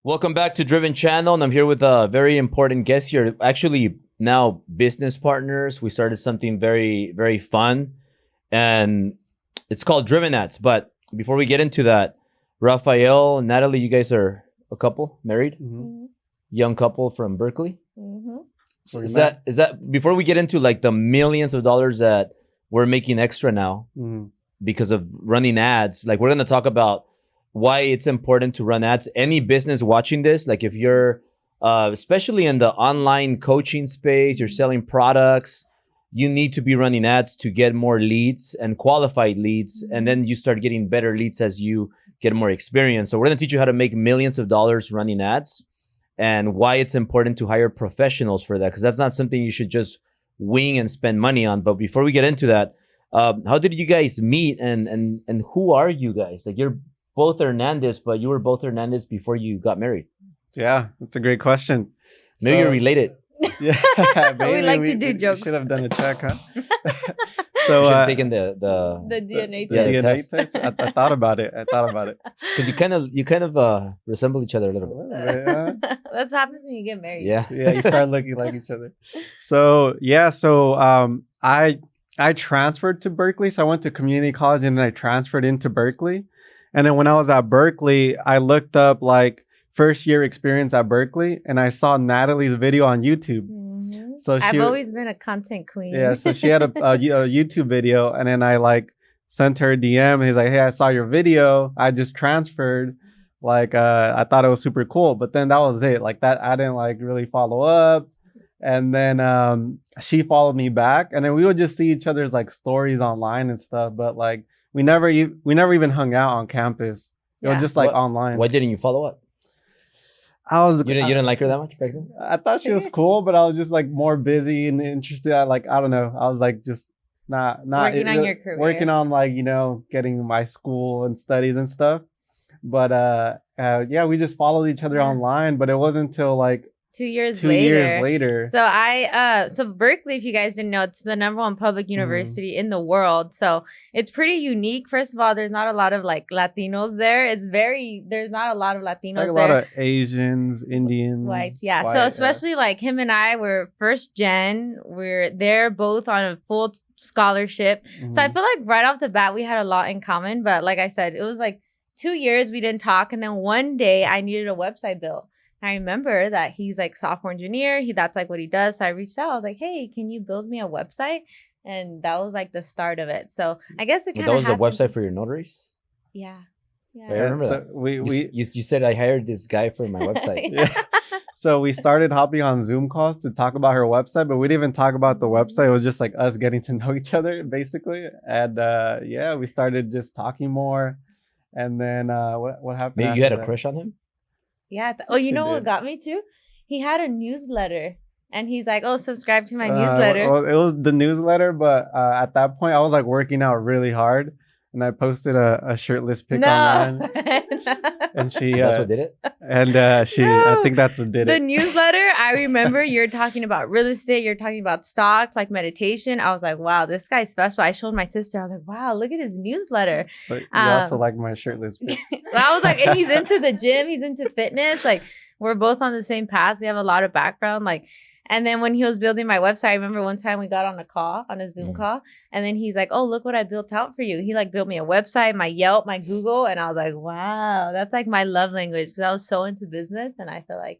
Welcome back to Driven Channel, and I'm here with a very important guest here. Actually, now business partners. We started something very, very fun, and it's called Driven Ads. But before we get into that, Rafael and Natalie, you guys are a couple, married, young couple from Berkeley. Is that before we get into like the millions of dollars that we're making extra now because of running ads? Like, we're gonna talk about why it's important to run ads. Any business watching this, like if you're especially in the online coaching space, you're selling products, you need to be running ads to get more leads and qualified leads, and then you start getting better leads as you get more experience. So we're gonna teach you how to make millions of dollars running ads and why it's important to hire professionals for that, because that's not something you should just wing and spend money on. But before we get into that, how did you guys meet, and who are you guys? Like, you're both Hernandez, but you were both Hernandez before you got married. Yeah, that's a great question. Maybe you're related. Yeah, we like to do jokes. Should have done a check, huh? So should have taken the DNA the test. test. I thought about it. Because you kind of resemble each other a little bit. Yeah. That's what happens when you get married. Yeah. Yeah, you start looking like each other. So I transferred to Berkeley. So I went to community college and then I transferred into Berkeley. And then when I was at Berkeley, I looked up like first year experience at Berkeley, and I saw Natalie's video on YouTube. So I've always been a content queen. Yeah, so she had a YouTube video, and then I like sent her a DM, and he's like, "Hey, I saw your video. I just transferred. Like, I thought it was super cool." But then that was it. Like that, I didn't like really follow up. And then she followed me back, and then we would just see each other's like stories online and stuff. But like we never even hung out on campus. It was just like online. Why didn't you follow up? You didn't like her that much back then? I thought she was cool, but I was just like more busy and interested. I don't know. I was like just not working on your career, working on like, getting my school and studies and stuff. But yeah, we just followed each other online, but it wasn't until like 2 years later. So so Berkeley, if you guys didn't know, it's the #1 public university in the world. So it's pretty unique. First of all, there's not a lot of like Latinos there. There's not a lot of Latinos like a there. lot of Asians, Indians, whites. Yeah. So especially like him and I were first gen. We're there both on a full scholarship. So I feel like right off the bat, we had a lot in common. But like I said, it was like 2 years we didn't talk. And then one day I needed a website built. I remember that he's like software engineer. That's like what he does. So I reached out. I was like, "Hey, can you build me a website?" And that was like the start of it. So I guess it kind of that was a website for your notaries? Yeah. I remember that. You said I hired this guy for my website. So we started hopping on Zoom calls to talk about her website, but we didn't even talk about the website. It was just like us getting to know each other basically. And we started just talking more. And then what happened? Maybe you had a crush on him? Yeah. You know what got me too? He had a newsletter, and he's like, "Oh, subscribe to my newsletter." Well, it was the newsletter, but at that point, I was like working out really hard, and I posted a shirtless pic online. And So that's what did it? And I think that's what did the it. newsletter, I remember you're talking about real estate, you're talking about stocks, like meditation. I was like, wow, this guy's special. I showed my sister. I was like, wow, look at his newsletter. But you also like my shirtless pic. I was like, and he's into the gym, he's into fitness. Like, we're both on the same path. We have a lot of background. Like, and then when he was building my website, I remember one time we got on a Zoom call, and then he's like, "Oh, look what I built out for you." He like built me a website, my Yelp, my Google, and I was like, "Wow, that's like my love language," because I was so into business, and I feel like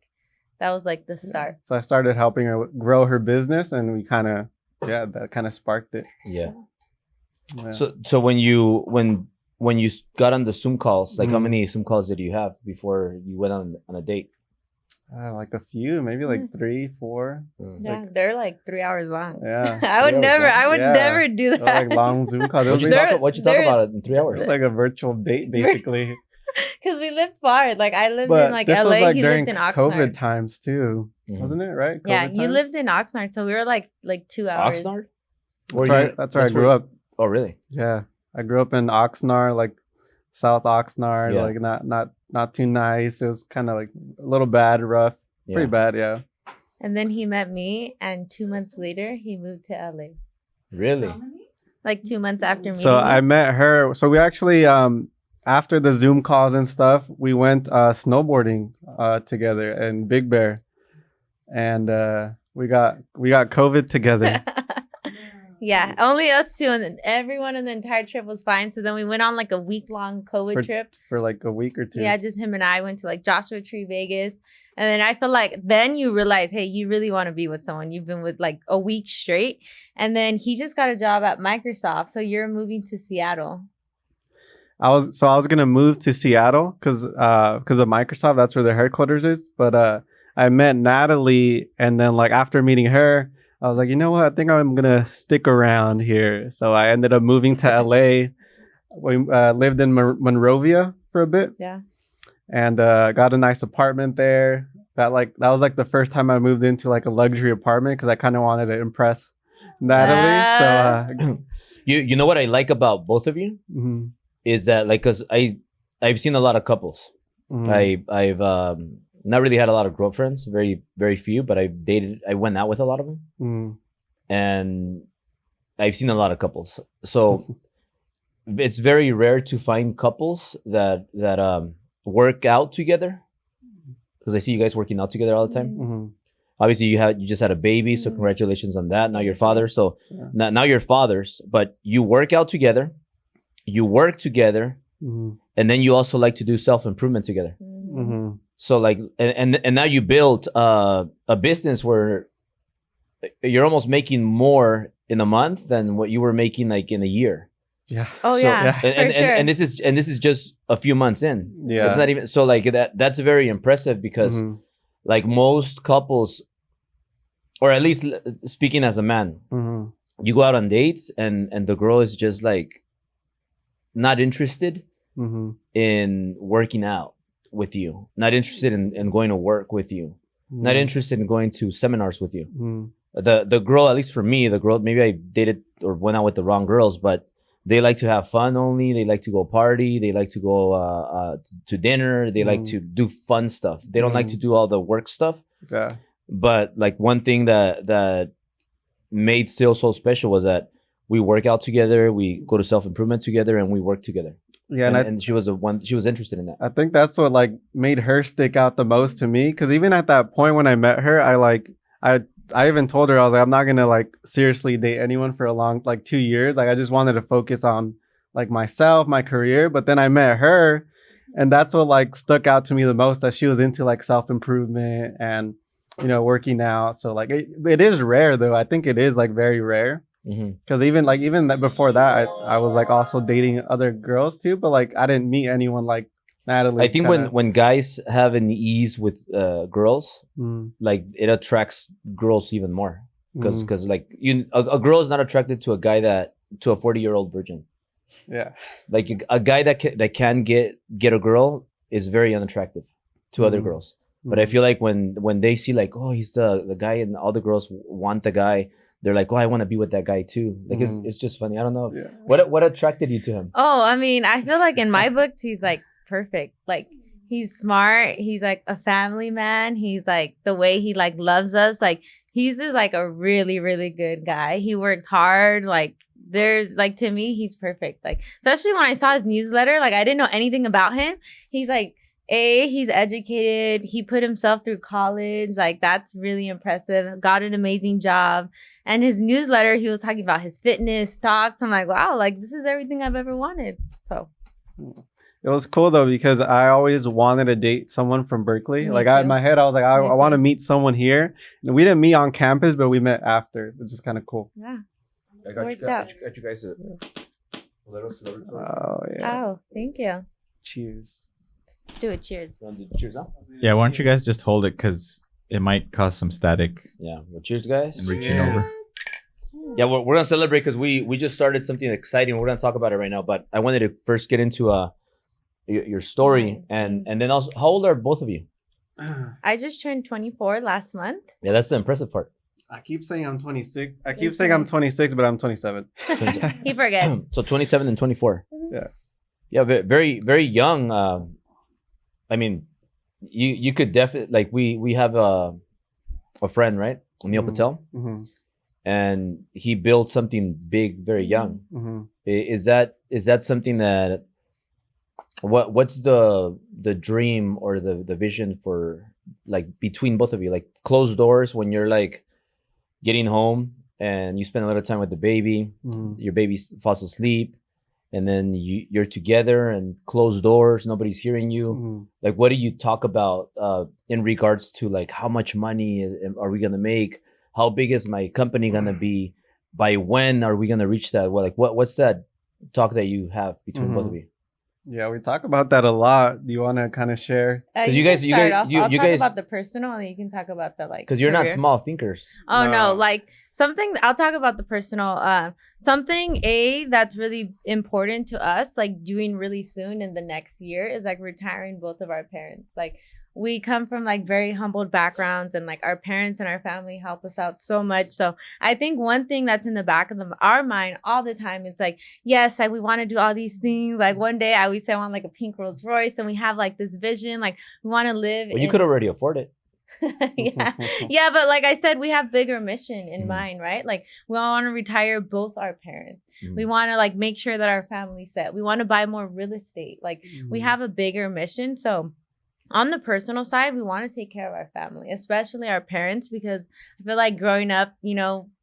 that was like the start. So I started helping her grow her business, and we that kind of sparked it. Yeah. So when you got on the Zoom calls, like how many Zoom calls did you have before you went on a date? Like a few, maybe like 3, 4. Yeah, they're like 3 hours long. Yeah, I would never do that. Like long Zoom calls. What'd you talk about it in 3 hours? It was like a virtual date, basically. Because we lived far. Like I lived in like this LA. Was like he during lived in Oxnard. COVID times too, wasn't it? Right? COVID yeah, you times? lived in Oxnard, so we were like 2 hours. Oxnard? That's where I grew up. Oh, really? Yeah, I grew up in Oxnard, like South Oxnard, like not too nice. It was kind of like a little bad, rough, pretty bad, yeah. And then he met me, and 2 months later, he moved to LA. Really? Like 2 months after meeting So I met her. So we actually after the Zoom calls and stuff, we went snowboarding together in Big Bear, and we got COVID together. Yeah, only us two, and then everyone in the entire trip was fine. So then we went on like a week-long COVID trip. For like a week or two. Yeah, just him and I went to like Joshua Tree, Vegas. And then I feel like then you realize, hey, you really want to be with someone you've been with like a week straight. And then he just got a job at Microsoft. So you're moving to Seattle. I was gonna move to Seattle because of Microsoft. That's where their headquarters is. But I met Natalie, and then like after meeting her, I was like, you know what? I think I'm gonna stick around here. So I ended up moving to LA. We lived in Monrovia for a bit. Yeah. And got a nice apartment there. That was like the first time I moved into like a luxury apartment because I kind of wanted to impress Natalie. So you know what I like about both of you is that like because I've seen a lot of couples. I've not really had a lot of girlfriends, very very few, but I went out with a lot of them, and I've seen a lot of couples. So it's very rare to find couples that work out together, because I see you guys working out together all the time. Obviously you just had a baby, so congratulations on that. Now you're father, so now you're fathers, but you work out together, you work together, and then you also like to do self-improvement together. So like and now you built a business where you're almost making more in a month than what you were making like in a year. Yeah. Oh so, yeah. And this is just a few months in. Yeah. It's not even so like that's very impressive because like most couples, or at least speaking as a man, you go out on dates and the girl is just like not interested in working out with you, not interested in going to work with you, not interested in going to seminars with you. The girl, at least for me, the girl, maybe I dated or went out with the wrong girls, but they like to have fun only. They like to go party. They like to go to dinner. They like to do fun stuff. They don't like to do all the work stuff. Yeah. But like one thing that made Still so special was that we work out together, we go to self-improvement together, and we work together. Yeah, and she was she was interested in that. I think that's what like made her stick out the most to me, because even at that point when I met her, I even told her, I was like, I'm not gonna like seriously date anyone for a long, like 2 years. Like I just wanted to focus on like myself, my career. But then I met her, and that's what like stuck out to me the most, that she was into like self-improvement and, you know, working out. So like it is rare though. I think it is like very rare. Because even before that, I was like also dating other girls too, but like I didn't meet anyone like Natalie. I think when guys have an ease with girls, like it attracts girls even more, because like a girl is not attracted to a guy to a 40-year-old virgin. Yeah, like a guy that can get a girl is very unattractive to other girls. But I feel like when they see like, oh, he's the guy, and all the girls want the guy, they're like, oh, I want to be with that guy too. Like it's just funny. I don't know. Yeah. What attracted you to him? Oh, I mean, I feel like in my books he's like perfect. Like he's smart. He's like a family man. He's like the way he like loves us. Like he's just like a really, really good guy. He works hard. Like there's like, to me, he's perfect. Like especially when I saw his newsletter, like I didn't know anything about him. He's like, he's educated. He put himself through college. Like that's really impressive. Got an amazing job. And his newsletter, he was talking about his fitness, stocks. I'm like, wow, like this is everything I've ever wanted. So it was cool though, because I always wanted to date someone from Berkeley. Me like too. in my head, I was like, I want to meet someone here. And we didn't meet on campus, but we met after, which is kind of cool. Yeah. I got you guys a little celebrity. Oh yeah. Oh, thank you. Cheers. Let's do it. Cheers. Cheers, huh? Yeah, why don't you guys just hold it, because it might cause some static. Yeah. Well, cheers, guys. And reaching over. Yeah, we're gonna celebrate because we just started something exciting. We're gonna talk about it right now, but I wanted to first get into your story, and then also, how old are both of you? I just turned 24 last month. Yeah, that's the impressive part. I keep saying I'm 26. I keep saying I'm 26, but I'm 27. He forgets. So 27 and 24. Yeah. Yeah, very very young. I mean, you could definitely, like, we have a friend, right? Neil Patel. And he built something big very young. Is that something that what's the dream or the vision for like between both of you, like closed doors when you're like getting home and you spend a little time with the baby, your baby falls asleep, and then you're together and closed doors, nobody's hearing you. Like, what do you talk about in regards to like how much money are we gonna make? How big is my company gonna be? By when are we gonna reach that? Well, like what's that talk that you have between both of you? Yeah, we talk about that a lot. Do you want to kind of share? Because you guys, I'll talk guys, about the personal, and then you can talk about the like. because you're not career. small thinkers. Oh no, No. like something. I'll talk about the personal. Something that's really important to us, like doing really soon in the next year, is like retiring both of our parents. Like we come from like very humbled backgrounds, and like our parents and our family help us out so much. So I think one thing that's in the back of our mind all the time, it's like, yes, like we want to do all these things. Like one day I always say I want like a pink Rolls Royce, and we have like this vision, like we want to live. Well, you could already afford it. yeah, but like I said, we have bigger mission in mind, right? Like we want to retire both our parents. We want to like make sure that our family's set. We want to buy more real estate. Like we have a bigger mission. So on the personal side, we want to take care of our family, especially our parents, because I feel like growing up,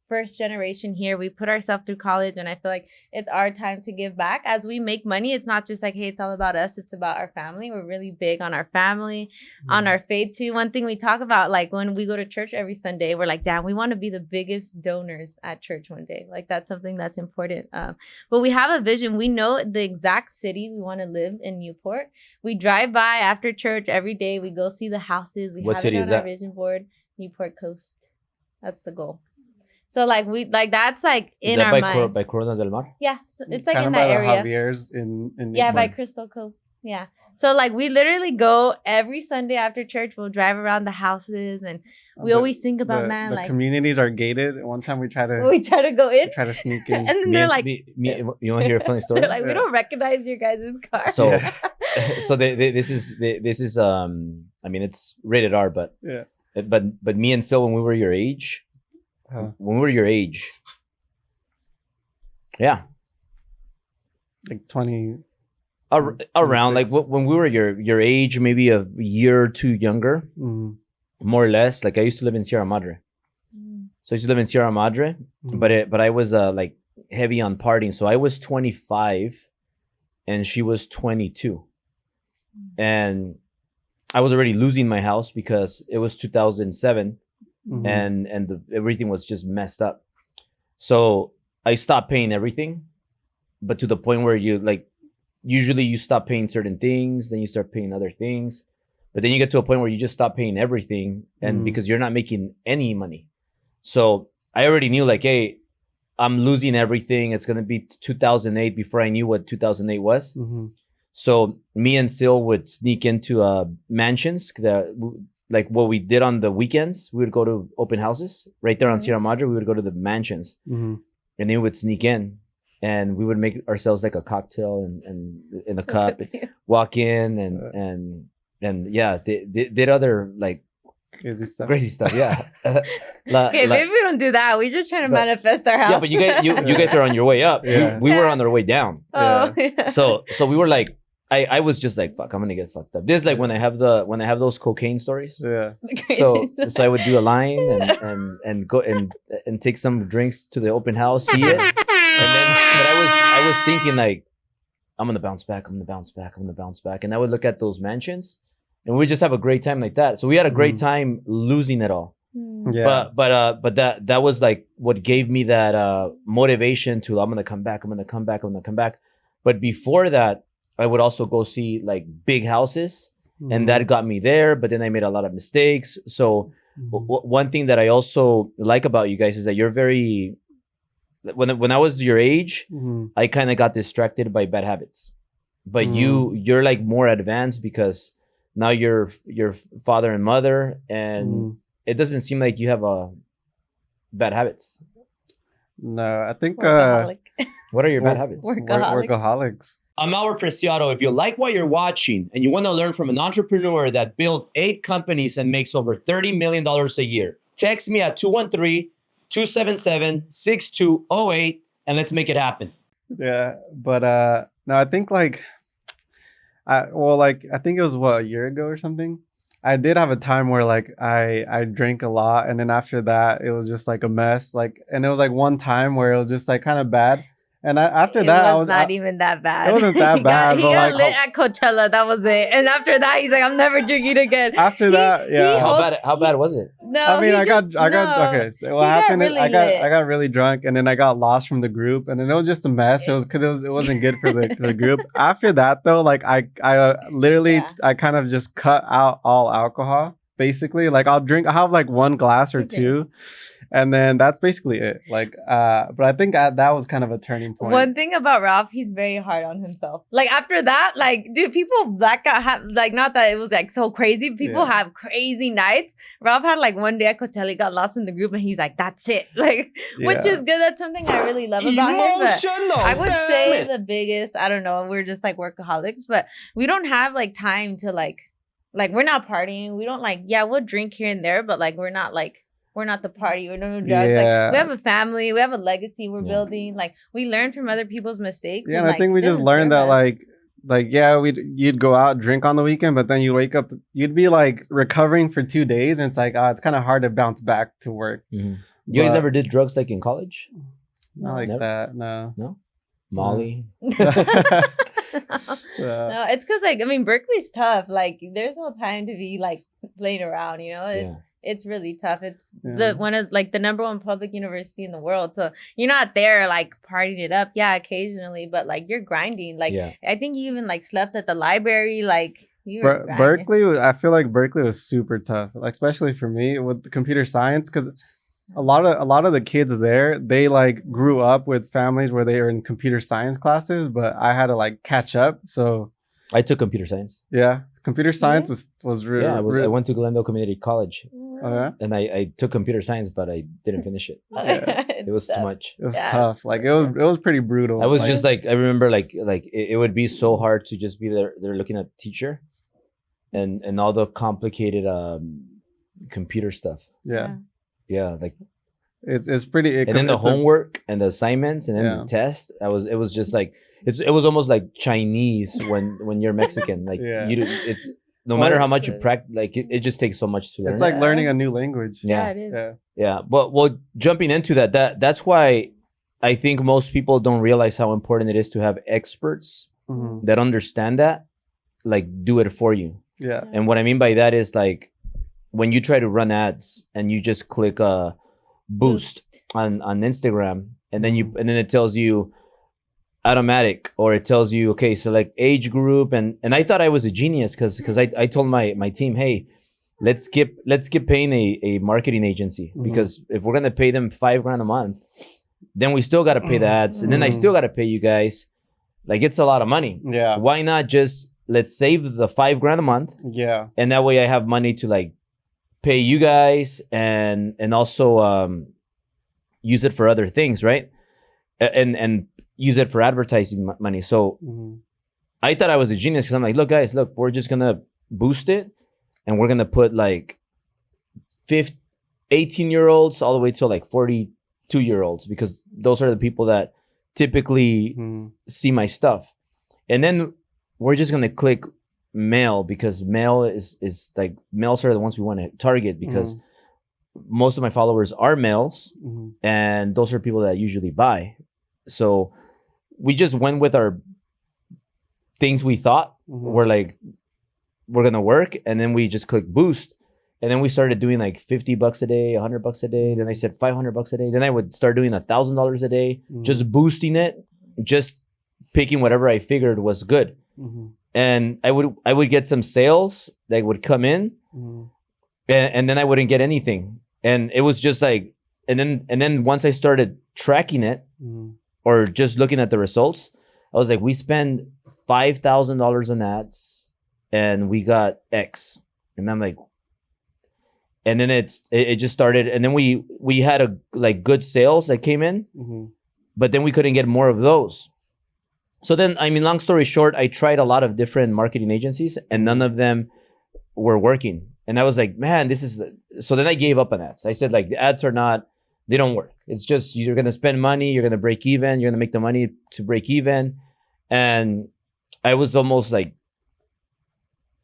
first generation here, we put ourselves through college, and I feel like it's our time to give back. As we make money, it's not just like, hey, it's all about us, it's about our family. We're really big on our family, on our faith too. One thing we talk about, like when we go to church every Sunday, we're like, damn, we want to be the biggest donors at church one day. Like that's something that's important. But we have a vision. We know the exact city we want to live in, Newport. We drive by after church every day. We go see the houses. What city is our that? vision board. Newport Coast. That's the goal. So like that's like in our mind. By Corona del Mar? Yeah, so it's like kind in of by that area. the Javier's in Yeah, by Newport. Crystal Cove. Yeah. So like we literally go every Sunday after church. We'll drive around the houses, and we always think about the like communities are gated. One time we try to go in, try to sneak in. and then Me they're and- like, you want to hear a funny story? they're like, we Yeah. don't recognize your guys' car. So, Yeah. so this is I mean, it's rated R, but Yeah. but me and Sil, when we were your age, yeah, Like 20. around like 26. when we were your age, maybe a year or two younger, more or less. Like I used to live in Sierra Madre, so I used to live in Sierra Madre, but I was like heavy on partying. So I was 25, and she was 22, and I was already losing my house because it was 2007, and everything was just messed up. So I stopped paying everything, but to the point where you like, usually you stop paying certain things, then you start paying other things, but then you get to a point where you just stop paying everything, and because you're not making any money. So I already knew like, hey, I'm losing everything. It's gonna be 2008 before I knew what 2008 was. So me and Sil would sneak into mansions like what we did on the weekends. We would go to open houses right there on Sierra Madre. We would go to the mansions, and then we would sneak in, and we would make ourselves like a cocktail and in a cup, walk in and yeah, they did other like crazy stuff. Yeah. Okay, maybe we don't do that. We just trying to manifest our house. Yeah, but you guys are on your way up. Yeah. We were on our way down. Oh, yeah. So we were like, I was just like, fuck, I'm gonna get fucked up. This is like when I have those cocaine stories. Yeah. So I would do a line and go and take some drinks to the open house, see it, and then but I was thinking like, I'm gonna bounce back, and I would look at those mansions, and we just have a great time like that. So we had a great time losing it all. Yeah. But that was like what gave me that motivation to, I'm gonna come back. But before that, I would also go see like big houses, and that got me there. But then I made a lot of mistakes. So one thing that I also like about you guys is that you're very. When I was your age, I kind of got distracted by bad habits, but you're like more advanced because now you're your father and mother, and it doesn't seem like you have bad habits. No, I think Workaholic. What are your bad habits? workaholics. I'm Albert Preciado. If you like what you're watching and you want to learn from an entrepreneur that built 8 companies and makes over $30 million a year, text me at 213-277-6208 and let's make it happen. Yeah, but no, I think like I think it was a year ago or something. I did have a time where like I drank a lot, and then after that it was just like a mess. Like, and it was like one time where it was just like kind of bad. And after that, It was not even that bad. It wasn't that bad, He but got like lit at Coachella. That was it. And after that, he's like, I'm never drinking again. after that, yeah. How bad was it? No, I mean, he I got no. okay. So what He got happened is really I lit. got really drunk, and then I got lost from the group, and then it was just a mess. It was because it wasn't good for the group. After that though, like I literally Yeah. I kind of just cut out all alcohol. Basically, like I'll have like one glass or Okay. two, and then that's basically it. Like, but I think that was kind of a turning point. One thing about Ralph, he's very hard on himself. Like after that, like dude, people black out have like not that it was like so crazy. People Yeah. have crazy nights. Ralph had like one day at Coachella, he got lost in the group, and he's like, "That's it." Like, which Yeah. is good. That's something I really love about him. But Emotional. I would damn say it. the biggest. I don't know. We're just like workaholics, but we don't have like time to like we're not partying. We don't like we'll drink here and there, but like we're not the party. We're no drugs. Yeah. Like we have a family. We have a legacy we're Yeah. building. Like we learn from other people's mistakes. Yeah, and I like, think we just doesn't learned serve that us. like yeah, you'd go out drink on the weekend, but then you wake up, you'd be like recovering for 2 days, and it's like it's kind of hard to bounce back to work. Mhm. You guys But ever did drugs like in college? not like Never? that, no. Molly. Yeah. No, it's because like I mean Berkeley's tough. Like there's no time to be like playing around. You know, Yeah. it's really tough. It's Yeah. the one of like the number one public university in the world. So you're not there like partying it up. Yeah, occasionally, but like you're grinding. Like Yeah. I think you even like slept at the library. Like you were grinding. Berkeley, I feel like Berkeley was super tough, like especially for me with the computer science, because a lot of the kids there, they like grew up with families where they were in computer science classes, but I had to like catch up. So I took computer science. yeah, computer science was really Yeah, I went to Glendale Community College oh, yeah? and I took computer science, but I didn't finish it. Yeah. It was too much. It was Yeah. tough. Like it was pretty brutal. I was Like, just like I remember like it would be so hard to just be there looking at the teacher and all the complicated computer stuff. yeah. Yeah, like It's pretty. and then the homework and the assignments and then Yeah. the test. It was just like it was almost like Chinese when you're Mexican. Like Yeah. it's no Well, matter how much you practice, like it just takes so much to learn. It's like Yeah. learning a new language. Yeah. it is. Yeah. Yeah, but well, jumping into that's why I think most people don't realize how important it is to have experts Mhm. that understand that, like do it for you. Yeah. And what I mean by that is like when you try to run ads and you just click a boost on Instagram and then it tells you automatic, or it tells you okay, select age group, and I thought I was a genius because I told my team, hey, let's skip paying a marketing agency, Mhm. because if we're gonna pay them $5,000 a month, then we still gotta pay the ads, and then I still gotta pay you guys. Like it's a lot of money. Yeah. Why not just let's save the $5,000 a month, Yeah. and that way I have money to like pay you guys and also use it for other things, right? And use it for advertising money. So Mhm. I thought I was a genius because I'm like, look, guys, look, we're just gonna boost it, and we're gonna put like 18-year-olds all the way to like 42-year-olds, because those are the people that typically Mhm. see my stuff. And then we're just gonna click male, because male is like males are the ones we want to target, because most of my followers are males, Mhm. and those are people that usually buy. So we just went with our things we thought Mhm. were like we're gonna work, and then we just click boost, and then we started doing like $50 a day, $100 a day. Then I said $500 a day. Then I would start doing $1,000 a day, just boosting it, just picking whatever I figured was good. Mhm. And I would get some sales that would come in, Mhm. and then I wouldn't get anything. And it was just like, and then once I started tracking it Mhm. or just looking at the results, I was like, we spend $5,000 in ads and we got X. And I'm like, and then it just started, and then we had a like good sales that came in, Mhm. but then we couldn't get more of those. So then, I mean, long story short, I tried a lot of different marketing agencies and none of them were working. And I was like, man, so then I gave up on ads. I said, like, the ads they don't work. It's just, you're going to spend money, you're going to break even, you're going to make the money to break even. And I was almost like,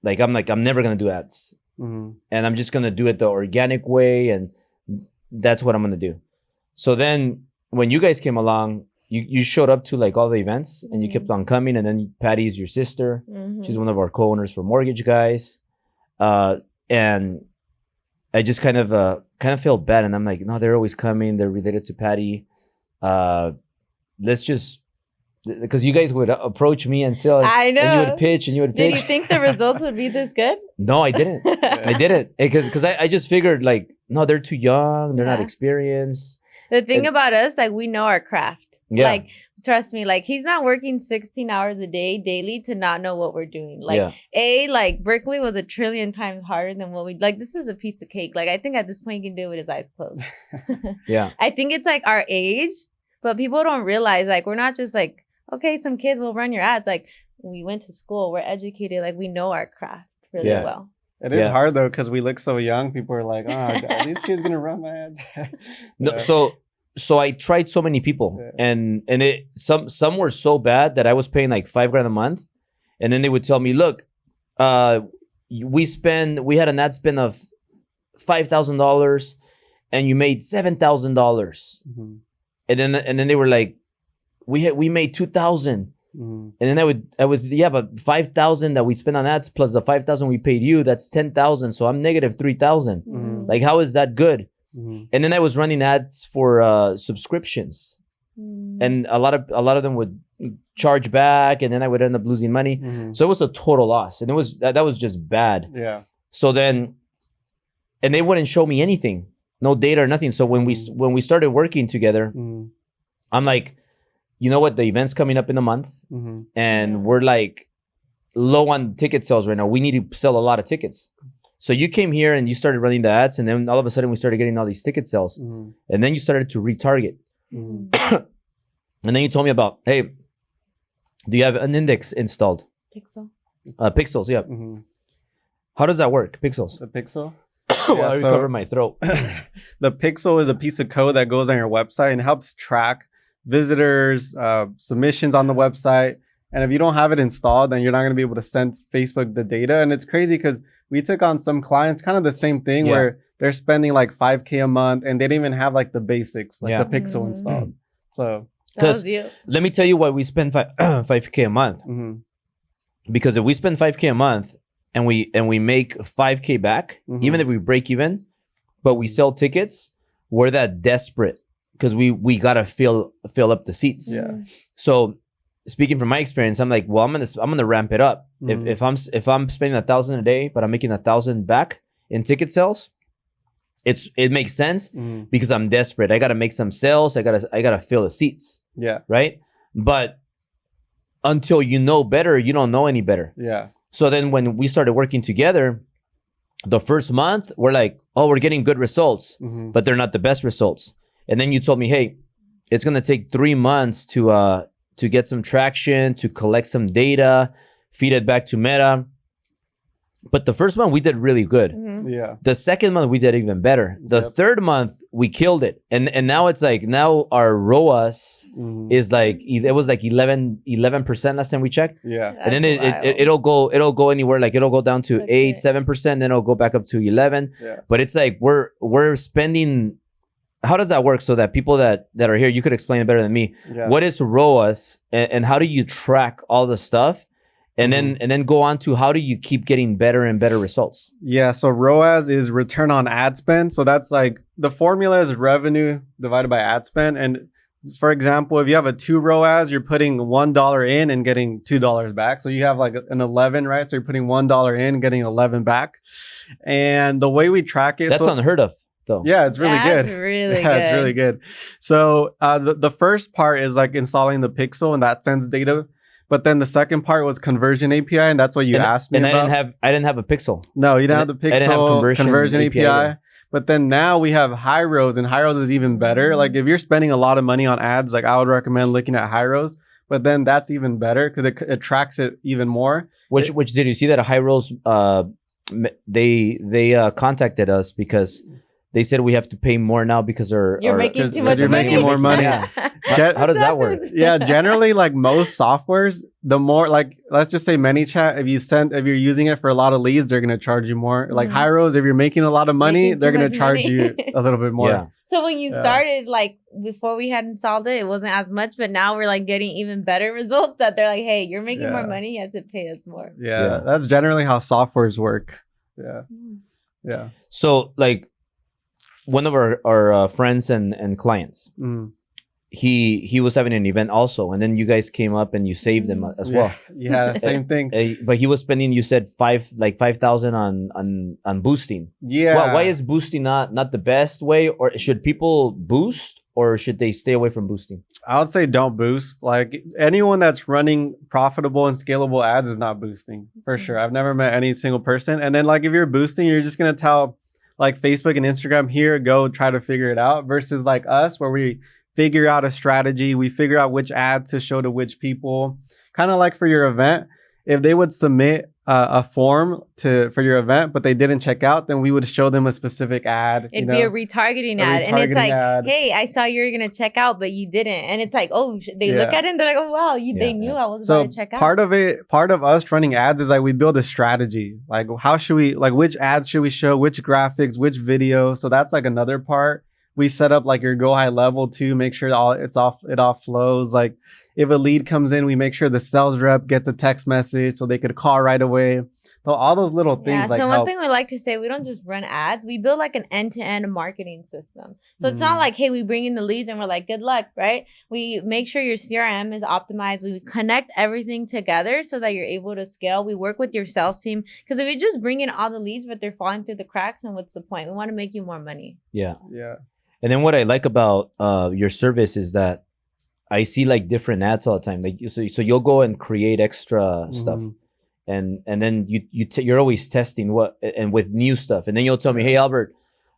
I'm never gonna do ads, Mhm. and I'm just gonna do it the organic way, and that's what I'm gonna do. So then when you guys came along, you showed up to like all the events, and you kept on coming. And then Patty's your sister; she's one of our co-owners for Mortgage Guys, and I just kind of felt bad, and I'm like, no, they're always coming. They're related to Patty. Let's just, because you guys would approach me and sell, I know. and you would pitch, and you would pitch. Did you think the results would be this good? No, I didn't. I didn't, because I just figured like, no, they're too young. They're not Yeah. experienced. The thing about us, like, we know our craft. Yeah. Like, trust me, like, he's not working 16 hours a day daily to not know what we're doing. Like, like, Berkeley was a trillion times harder than what we, like, this is a piece of cake. Like, I think at this point he can do it with his eyes closed. Yeah. I think it's like our age, but people don't realize, like, we're not just like, okay, some kids will run your ads. Like, we went to school, we're educated, like, we know our craft really well. It is hard though, because we look so young. People are like, "Oh, are these kids gonna run my ads?" No, so I tried so many people, and it some were so bad that I was paying like $5,000 a month, and then they would tell me, "Look, we had an ad spend of $5,000, and you made $7,000," and then they were like, "We made 2,000." And then I was but 5,000 that we spent on ads plus the 5,000 we paid you, that's 10,000. So I'm negative 3,000. Like, how is that good? And then I was running ads for subscriptions, and a lot of them would charge back, and then I would end up losing money. So it was a total loss, and that was just bad. Yeah. So then, and they wouldn't show me anything, no data or nothing. So when we started working together, I'm like, you know what? The event's coming up in a month, and we're like low on ticket sales right now. We need to sell a lot of tickets. So you came here and you started running the ads, and then all of a sudden we started getting all these ticket sales, and then you started to retarget. And then you told me about, hey, do you have an index installed? Pixel. Pixels, yeah. How does that work? Pixels. The Pixel. Well, I cover my throat. The Pixel is a piece of code that goes on your website and helps track visitors, submissions on the website. And if you don't have it installed, then you're not going to be able to send Facebook the data. And it's crazy because we took on some clients, kind of the same thing, where they're spending like $5,000 a month and they didn't even have like the basics, like the Pixel installed. So because let me tell you why we spend $5,000 a month. Because if we spend $5,000 a month and we make $5,000 back, even if we break even, but we sell tickets, we're that desperate because we gotta fill up the seats. So speaking from my experience, I'm like, well, I'm gonna ramp it up. If I'm spending 1,000 a day, but I'm making 1,000 back in ticket sales, it makes sense because I'm desperate. I gotta make some sales. I gotta fill the seats. Right. But until you know better, you don't know any better. So then when we started working together, the first month we're like, oh, we're getting good results, but they're not the best results. And then you told me, hey, it's gonna take 3 months to get some traction, to collect some data, feed it back to Meta. But the first month we did really good. The second month we did even better. The third month we killed it. And now it's like, now our ROAS is like, it was like 11% last time we checked. And then it'll go anywhere. Like it'll go down to 8-7%, then it'll go back up to 11. But it's like we're spending. How does that work? So that people that are here, you could explain it better than me. What is ROAS and how do you track all the stuff? And then go on to how do you keep getting better and better results? So ROAS is return on ad spend. So that's like the formula is revenue divided by ad spend. And for example, if you have a 2 ROAS, you're putting $1 in and getting $2 back. So you have like an 11, right? So you're putting $1 in, getting 11 back. And the way we track it, that's unheard of. Though. It's really good. It's really good. It's really good. So the first part is like installing the Pixel, and that sends data. But then the second part was conversion API, and that's what you asked me about. I didn't have a Pixel. No, you didn't have the Pixel. I didn't have conversion API. But then now we have Hyros, and Hyros is even better. Like if you're spending a lot of money on ads, like I would recommend looking at Hyros. But then that's even better because it tracks it even more. Which did you see that Hyros they contacted us because they said we have to pay more now because You're making too 'cause much you're money. making more money. Yeah. Gen- How does that work? Yeah, generally, like most softwares, the more like let's just say ManyChat, if you're using it for a lot of leads, they're gonna charge you more. Like Mhm. Hyros, if you're making a lot of money, Making they're too gonna much charge money. you a little bit more. Yeah. So when you Yeah. started, like before we had installed it, it wasn't as much, but now we're like getting even better results that they're like, hey, you're making more Yeah. money, you have to pay us more. Yeah, that's generally how softwares work. Yeah, Mm. yeah. So like one of our friends and clients, Mm. he was having an event also, and then you guys came up and you saved him as well. Yeah, same thing. But he was spending, you said 5,000 on boosting. Yeah. Why is boosting not the best way, or should people boost, or should they stay away from boosting? I would say don't boost. Like anyone that's running profitable and scalable ads is not boosting for sure. I've never met any single person. And then like if you're boosting, you're just gonna tell like Facebook and Instagram, here, go try to figure it out, versus like us where we figure out a strategy, we figure out which ad to show to which people. Kind of like for your event, if they would submit a form for your event, but they didn't check out, then we would show them a specific ad. It'd be a retargeting ad. And it's retargeting like, ad. hey, I saw you were going to check out, but you didn't. And it's like, oh, they look Yeah. at it and they're like, oh, wow, they Yeah, knew yeah. I was So about to check out. part of us running ads is like we build a strategy. Like how should we, like which ads should we show, which graphics, which video. So that's like another part. We set up like your go high level too, make sure it all flows. Like if a lead comes in, we make sure the sales rep gets a text message so they could call right away. So all those little things Yeah, like so one help. thing we like to say, we don't just run ads. We build like an end-to-end marketing system. So it's not Mm. like, hey, we bring in the leads and we're like, good luck, right? We make sure your CRM is optimized. We connect everything together so that you're able to scale. We work with your sales team. Because if you just bring in all the leads, but they're falling through the cracks, then what's the point? We want to make you more money. Yeah. Yeah. And then what I like about your service is that I see like different ads all the time. Like so you'll go and create extra stuff, Mhm. and then you're always testing what and with new stuff. And then you'll tell me, hey Albert,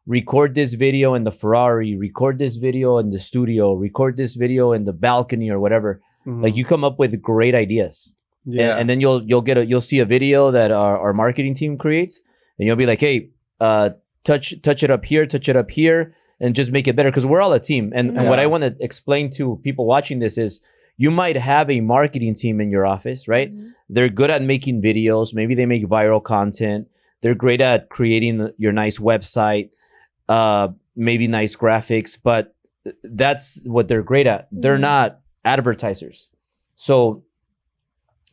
record this video in the Ferrari, record this video in the studio, record this video in the balcony or whatever. Mhm. Like you come up with great ideas. yeah. And then you'll see a video that our marketing team creates, and you'll be like, hey, touch it up here, and just make it better, because we're all a team. And what I want to explain to people watching this is, you might have a marketing team in your office, right? Mhm. They're good at making videos. Maybe they make viral content. They're great at creating your nice website, maybe nice graphics, but that's what they're great at. They're Mhm. not advertisers. So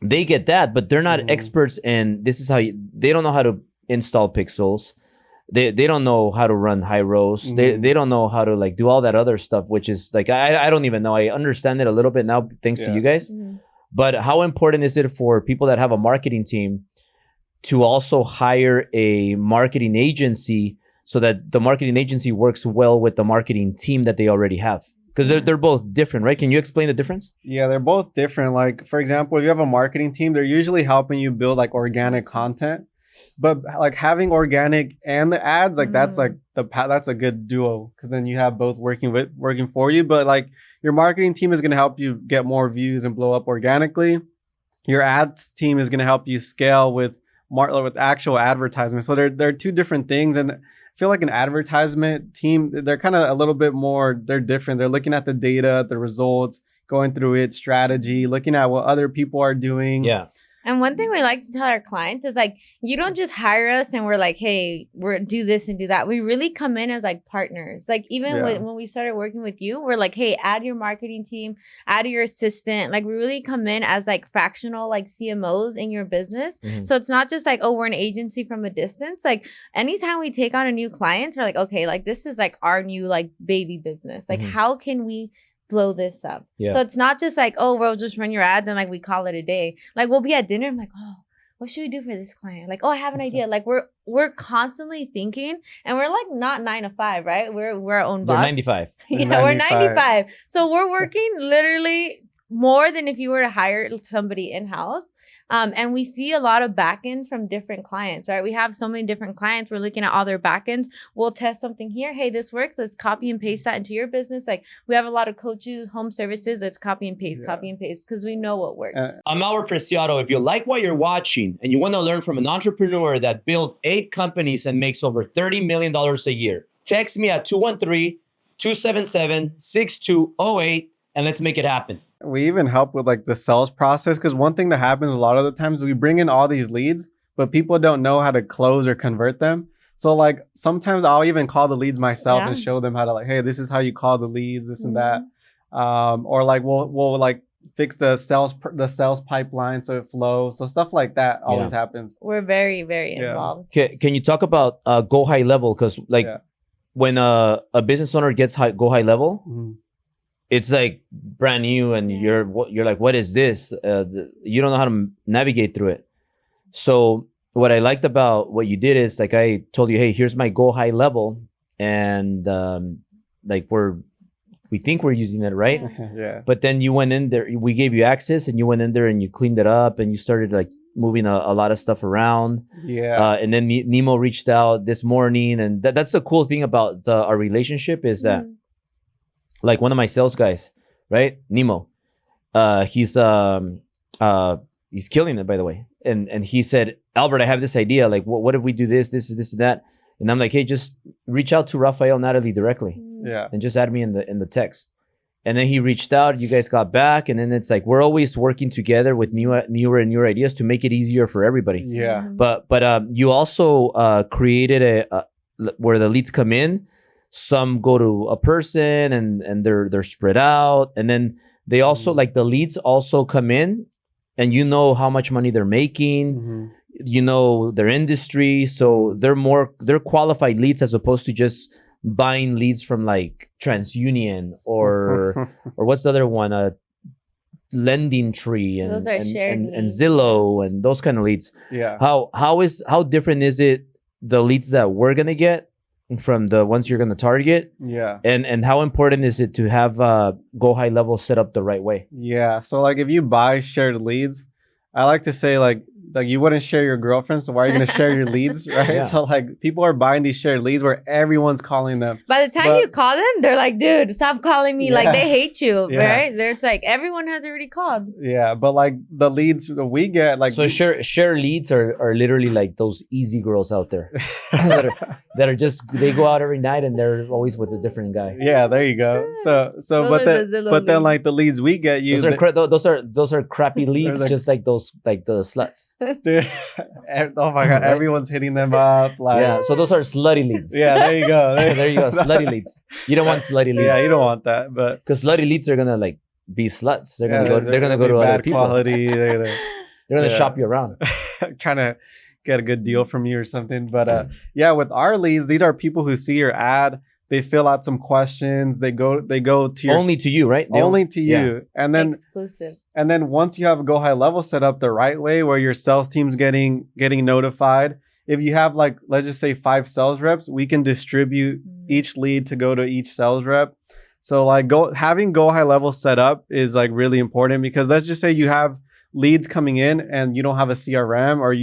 they get that, but they're not Mhm. experts in this. Is how they don't know how to install pixels. They don't know how to run high rows. Mhm. They don't know how to like do all that other stuff, which is like I don't even know. I understand it a little bit now thanks to Yeah. you guys. Mhm. But how important is it for people that have a marketing team to also hire a marketing agency so that the marketing agency works well with the marketing team that they already have? Because they're both different, right? Can you explain the difference? Yeah, they're both different. Like, for example, if you have a marketing team, they're usually helping you build like organic content. But like having organic and the ads, like that's like that's a good duo, because then you have both working for you. But like your marketing team is going to help you get more views and blow up organically. Your ads team is going to help you scale with actual advertisements. So they're two different things. And I feel like an advertisement team, they're kind of a little bit more, they're different. They're looking at the data, the results, going through it, strategy, looking at what other people are doing. Yeah. And one thing we like to tell our clients is like, you don't just hire us and we're like, hey, we're do this and do that. We really come in as like partners. Like even Yeah. when we started working with you, we're like, hey, add your marketing team, add your assistant. Like we really come in as like fractional like CMOs in your business. Mhm. So it's not just like, oh, we're an agency from a distance. Like anytime we take on a new client, we're like, okay, like this is like our new like baby business. Like Mhm. how can we blow this up? Yeah. So it's not just like, oh, we'll just run your ads and like we call it a day. Like we'll be at dinner. I'm like, oh, what should we do for this client? Like, oh, I have an idea. Like we're constantly thinking, and we're like not 9 to 5, right? We're our own They're boss. 95. Yeah, They're we're 95. 95. So we're working literally more than if you were to hire somebody in-house. And we see a lot of backends from different clients, right? We have so many different clients. We're looking at all their backends. We'll test something here. Hey, this works. Let's copy and paste that into your business. Like we have a lot of coaches, home services. Let's copy and paste, because we know what works. I'm Albert Preciado. If you like what you're watching and you want to learn from an entrepreneur that built 8 companies and makes over $30 million a year, Text me at 213-277-6208 and let's make it happen. We even help with like the sales process, because one thing that happens a lot of the times, we bring in all these leads, but people don't know how to close or convert them. So like sometimes I'll even call the leads myself and show them how to, like, hey, this is how you call the leads, this and that. Or like we'll like fix the sales pipeline so it flows. So stuff like that always happens. We're very, very involved. Can you talk about go high level? Because like when a business owner gets go high level, it's like brand new, and you're like, what is this? You don't know how to navigate through it. So what I liked about what you did is, like, I told you, hey, here's my go high level, and like we think we're using it right. But then you went in there, we gave you access, and you went in there and you cleaned it up, and you started like moving a lot of stuff around. And then Nemo reached out this morning, and that's the cool thing about our relationship is that like one of my sales guys, right, Nemo, he's killing it, by the way. And he said, Albert, I have this idea. Like, what if we do this, and that? And I'm like, hey, just reach out to Rafael, Natalie directly. And just add me in the text. And then he reached out. You guys got back, and then it's like we're always working together with newer ideas to make it easier for everybody. But you also created where the leads come in. Some go to a person, and they're spread out, and then they also like the leads also come in, and you know how much money they're making. You know their industry, so they're qualified leads as opposed to just buying leads from like TransUnion or what's the other one, Lending Tree and Zillow and those kind of leads. How different is it, the leads that we're gonna get from the ones you're gonna target? And how important is it to have go high level set up the right way? So like if you buy shared leads, I like to say like you wouldn't share your girlfriend, so why are you going to share your leads, right? So like people are buying these shared leads where everyone's calling them. By the time you call them, they're like, dude, stop calling me. Like they hate you, right? It's like everyone has already called. But like the leads that we get, like, so share leads are literally like those easy girls out there that are just, they go out every night and they're always with a different guy. There you go. So but then like the leads we get, those are crappy leads, just like those, like the sluts. Dude, oh my god, everyone's hitting them up. Like, so those are slutty leads. There you go. There you go, slutty leads. You don't want slutty leads. You don't want that, but because slutty leads are gonna like be sluts. They're gonna go to other people. Quality. They're gonna shop you around, trying to get a good deal from you or something. But with our leads, these are people who see your ad. They fill out some questions. They go to your only to you, right? Only to you, and then exclusive. And then once you have a go high level set up the right way, where your sales team's getting notified. If you have like, let's just say 5 sales reps, we can distribute each lead to go to each sales rep. So like having go high level set up is like really important, because let's just say you have leads coming in and you don't have a CRM, or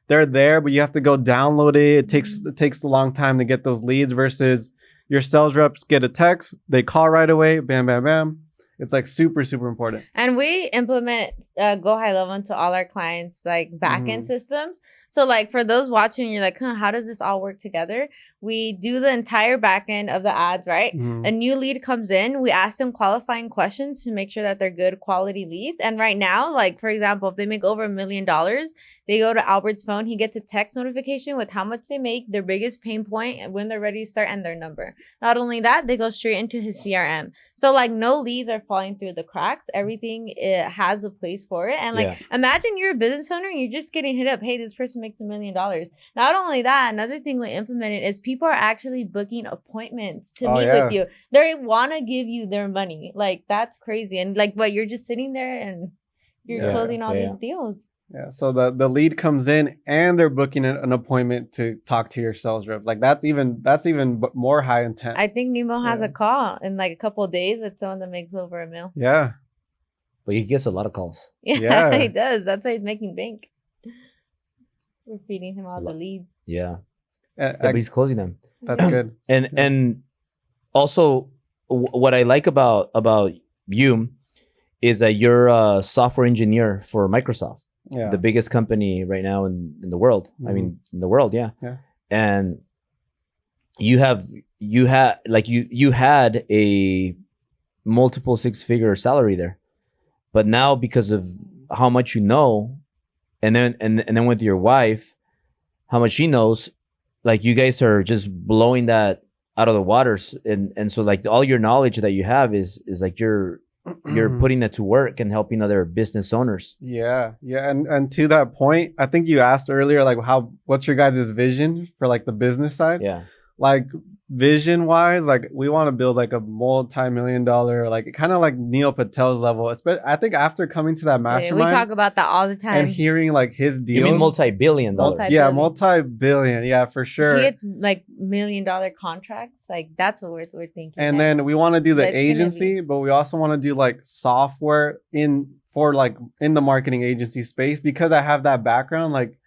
they're there, but you have to go download it. It takes a long time to get those leads, versus your sales reps get a text, they call right away, bam, bam, bam. It's like super, super important. And we implement go high level into all our clients' like backend systems. So like for those watching, you're like, how does this all work together? We do the entire backend of the ads, right? A new lead comes in. We ask them qualifying questions to make sure that they're good quality leads. And right now, like for example, if they make over $1 million, they go to Albert's phone. He gets a text notification with how much they make, their biggest pain point, and when they're ready to start, and their number. Not only that, they go straight into his CRM. So like no leads are falling through the cracks. Everything has a place for it. And like imagine you're a business owner and you're just getting hit up. Hey, this person makes $1 million. Not only that, another thing we implemented is people are actually booking appointments to meet with you. They want to give you their money. Like that's crazy. And like, what, you're just sitting there and you're closing all these deals. So the lead comes in and they're booking an appointment to talk to your sales rep. Like that's even more high intent. I think Nemo has a call in like a couple of days with someone that makes over $1 million. Yeah. But he gets a lot of calls. Yeah, he does. That's why he's making bank. We're feeding him all the leads. Yeah. But he's closing them. That's good. And also what I like about you is that you're a software engineer for Microsoft. The biggest company right now in the world. I mean, in the world, yeah. And you had like you had a multiple 6-figure salary there, but now because of how much you know, and then with your wife, how much she knows, like you guys are just blowing that out of the waters, and so like all your knowledge that you have is like you're putting it to work and helping other business owners. Yeah, and to that point, I think you asked earlier, like, what's your guys' vision for like the business side? Yeah. Like vision wise, like we want to build like a multi-million-dollar, like kind of like Neil Patel's level. I think after coming to that Yeah, mastermind we talk about that all the time. and hearing like his deals, You mean multi-billion dollar? yeah, multi-billion, yeah, for sure. He gets like $1 million contracts. Like that's what we're thinking. And then we want to do the But it's gonna agency, but we also want to do like software in the marketing agency space, because I have that background. Like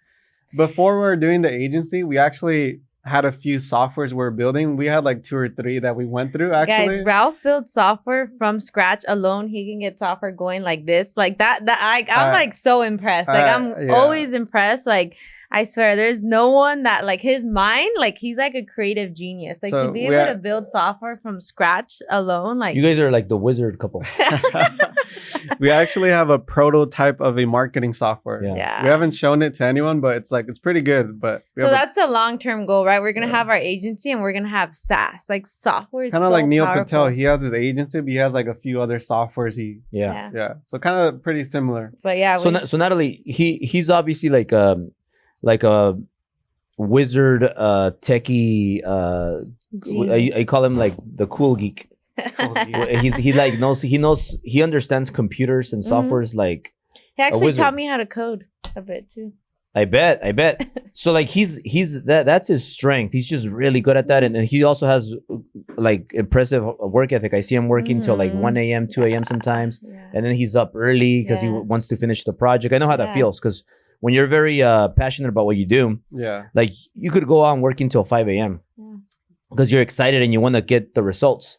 before we were doing the agency, we actually had a few softwares we're building. We had like 2 or 3 that we went through actually. Guys, Ralph builds software from scratch alone. He can get software going like this, like that. I'm like so impressed. Like I'm always impressed. Like I swear, there's no one that like his mind. Like he's like a creative genius. Like So to be able to build software from scratch alone. Like You guys are like the wizard couple. We actually have a prototype of a marketing software. Yeah. We haven't shown it to anyone, but it's pretty good. But So that's a long-term goal, right? We're gonna have our agency and we're gonna have SaaS, like software. Is kind of so like Neil powerful. Patel. He has his agency, but he has like a few other softwares. Yeah. Yeah. So kind of pretty similar. But yeah, So Natalie, he's obviously like a wizard, techie. I call him like the cool geek. He understands computers and softwares like he actually wizard. taught me how to code a bit too. I bet. So like he's that's his strength. He's just really good at that, and he also has like impressive work ethic. I see him working till like 1 a.m., 2 a.m. sometimes, Yeah. and then he's up early because he Yeah. wants to finish the project. I know how that Yeah. feels because when you're very passionate about what you do, Yeah. like you could go on working till 5 a.m. Yeah. because you're excited and you want to get the results.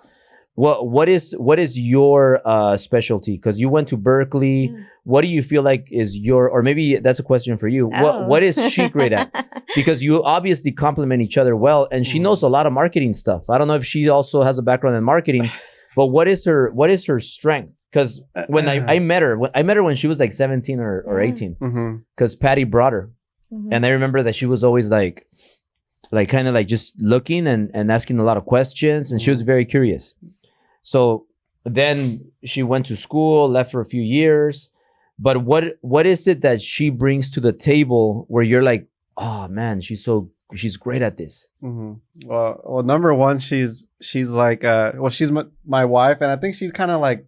What is your specialty? Because you went to Berkeley. Mm. What do you feel like is your, or maybe that's a question for you. Oh. What is she great at? Because you obviously complement each other well, and she knows a lot of marketing stuff. I don't know if she also has a background in marketing, but what is her strength? Because when I met her, when she was like 17 or 18, Mm-hmm. because Patty brought her, Mhm. and I remember that she was always like kind of like just looking and asking a lot of questions, and she was very curious. So then she went to school, left for a few years. But what is it that she brings to the table where you're like, oh man, she's great at this? Mm-hmm. Well, number one, she's like, she's my wife, and I think she's kind of like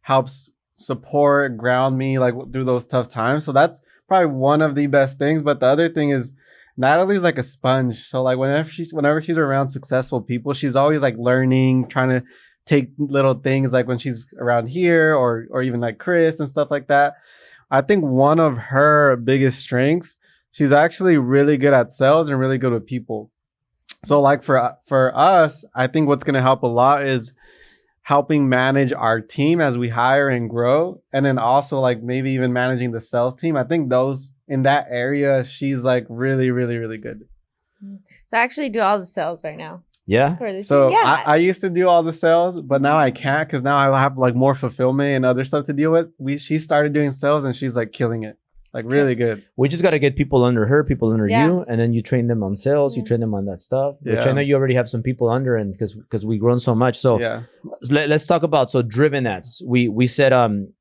helps support, ground me like through those tough times. So that's probably one of the best things. But the other thing is, Natalie's like a sponge. So like whenever she's around successful people, she's always like learning, trying to take little things, like when she's around here or even like Chris and stuff like that. I think one of her biggest strengths, she's actually really good at sales and really good with people. So like for us, I think what's going to help a lot is helping manage our team as we hire and grow. And then also like maybe even managing the sales team. I think those in that area, she's like really, really, really good. So I actually do all the sales right now. Yeah. For the So team. Yeah. I used to do all the sales, but now I can't because now I have like more fulfillment and other stuff to deal with. She started doing sales and she's like killing it, like really good. We just got to get people under her, people under Yeah. you, and then you train them on sales, you Yeah. train them on that stuff, which Yeah. I know you already have some people under, and because we've grown so much. So Yeah. let's talk about driven ads. We said I'm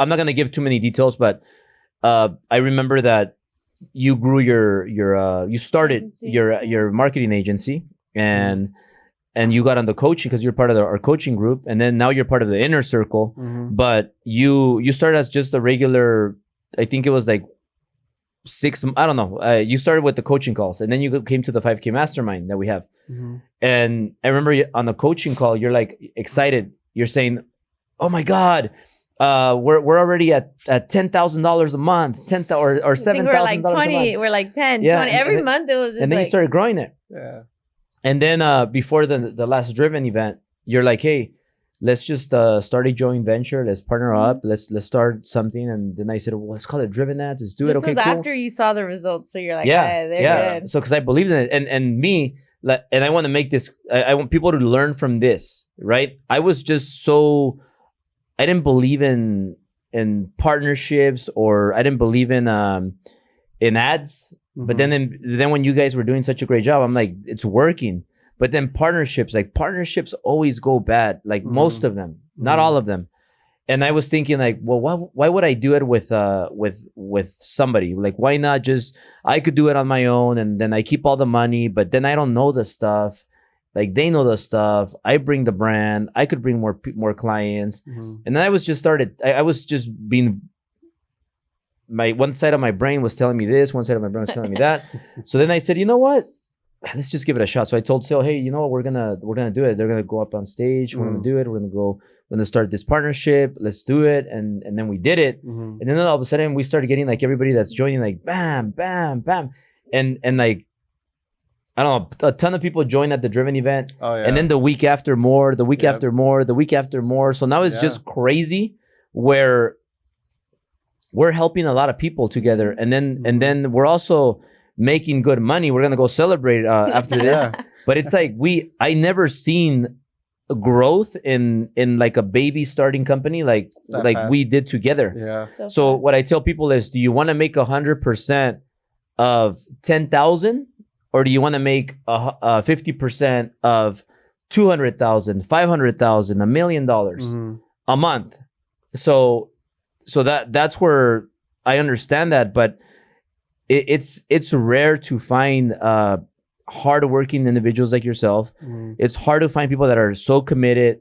not gonna give too many details, but I remember that you grew you started Agency. your marketing agency, and you got on the coaching because you're part of our coaching group, and then now you're part of the inner circle. Mhm. But you started as just a regular, I think it was like 6, I don't know. You started with the coaching calls, and then you came to the 5K mastermind that we have. Mhm. And I remember on the coaching call, you're like excited. You're saying, "Oh my God, we're already at $10,000 a month, or I think $7,000 we're like a 20. month." We're like 10, Yeah, 20. and Every then- month it was just And then you like, started growing it. Yeah. And then before the last Driven event, you're like, "Hey, let's just start a joint venture. Let's partner up. Let's start something." And then I said, "Well, let's call it Driven Ads. Let's do it." this Okay, was cool. after you saw the results. So you're like, Yeah, "Hey, they're yeah. good." So because I believed in it, and me, and I want to make this. I want people to learn from this, right? I was just so I didn't believe in partnerships, or I didn't believe in ads. But then when you guys were doing such a great job, I'm like, it's working. But then partnerships always go bad. Like most of them, not all of them. And I was thinking like, well, why would I do it with somebody? Like, why not just, I could do it on my own, and then I keep all the money, but then I don't know the stuff. Like, they know the stuff. I bring the brand. I could bring more clients. And then I was just I was just being, my one side of my brain was telling me this, one side of my brain was telling me that. So then I said, you know what? Let's just give it a shot. So I told Sil, hey, you know what? We're gonna do it. They're gonna go up on stage. We're gonna do it. We're gonna start this partnership. Let's do it. And then we did it. And then all of a sudden we started getting like everybody that's joining, like bam, bam, bam. And like, I don't know, a ton of people joined at the Driven event. Oh, yeah. And then the week after more, the week after more, the week after more. So now it's just crazy where we're helping a lot of people together. And then we're also making good money. We're gonna go celebrate after this. But it's like I never seen growth in like a baby starting company like we did together. So what I tell people is, do you want to make 100% of 10,000, or do you want to make 50% of 200,000, 500,000, $1 million a month? So that's where I understand that, but it's rare to find hardworking individuals like yourself. It's hard to find people that are so committed,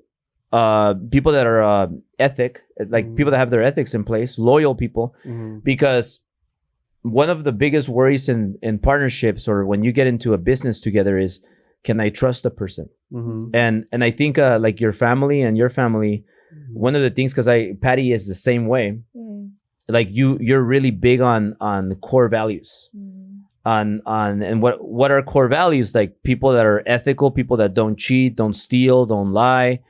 people that are ethic, like people that have their ethics in place, loyal people, because one of the biggest worries in partnerships, or when you get into a business together, is, can I trust a person? And I think like your family and your family, one of the things, because Patty is the same way. Like you're really big on core values. And what are core values? Like people that are ethical, people that don't cheat, don't steal, don't lie,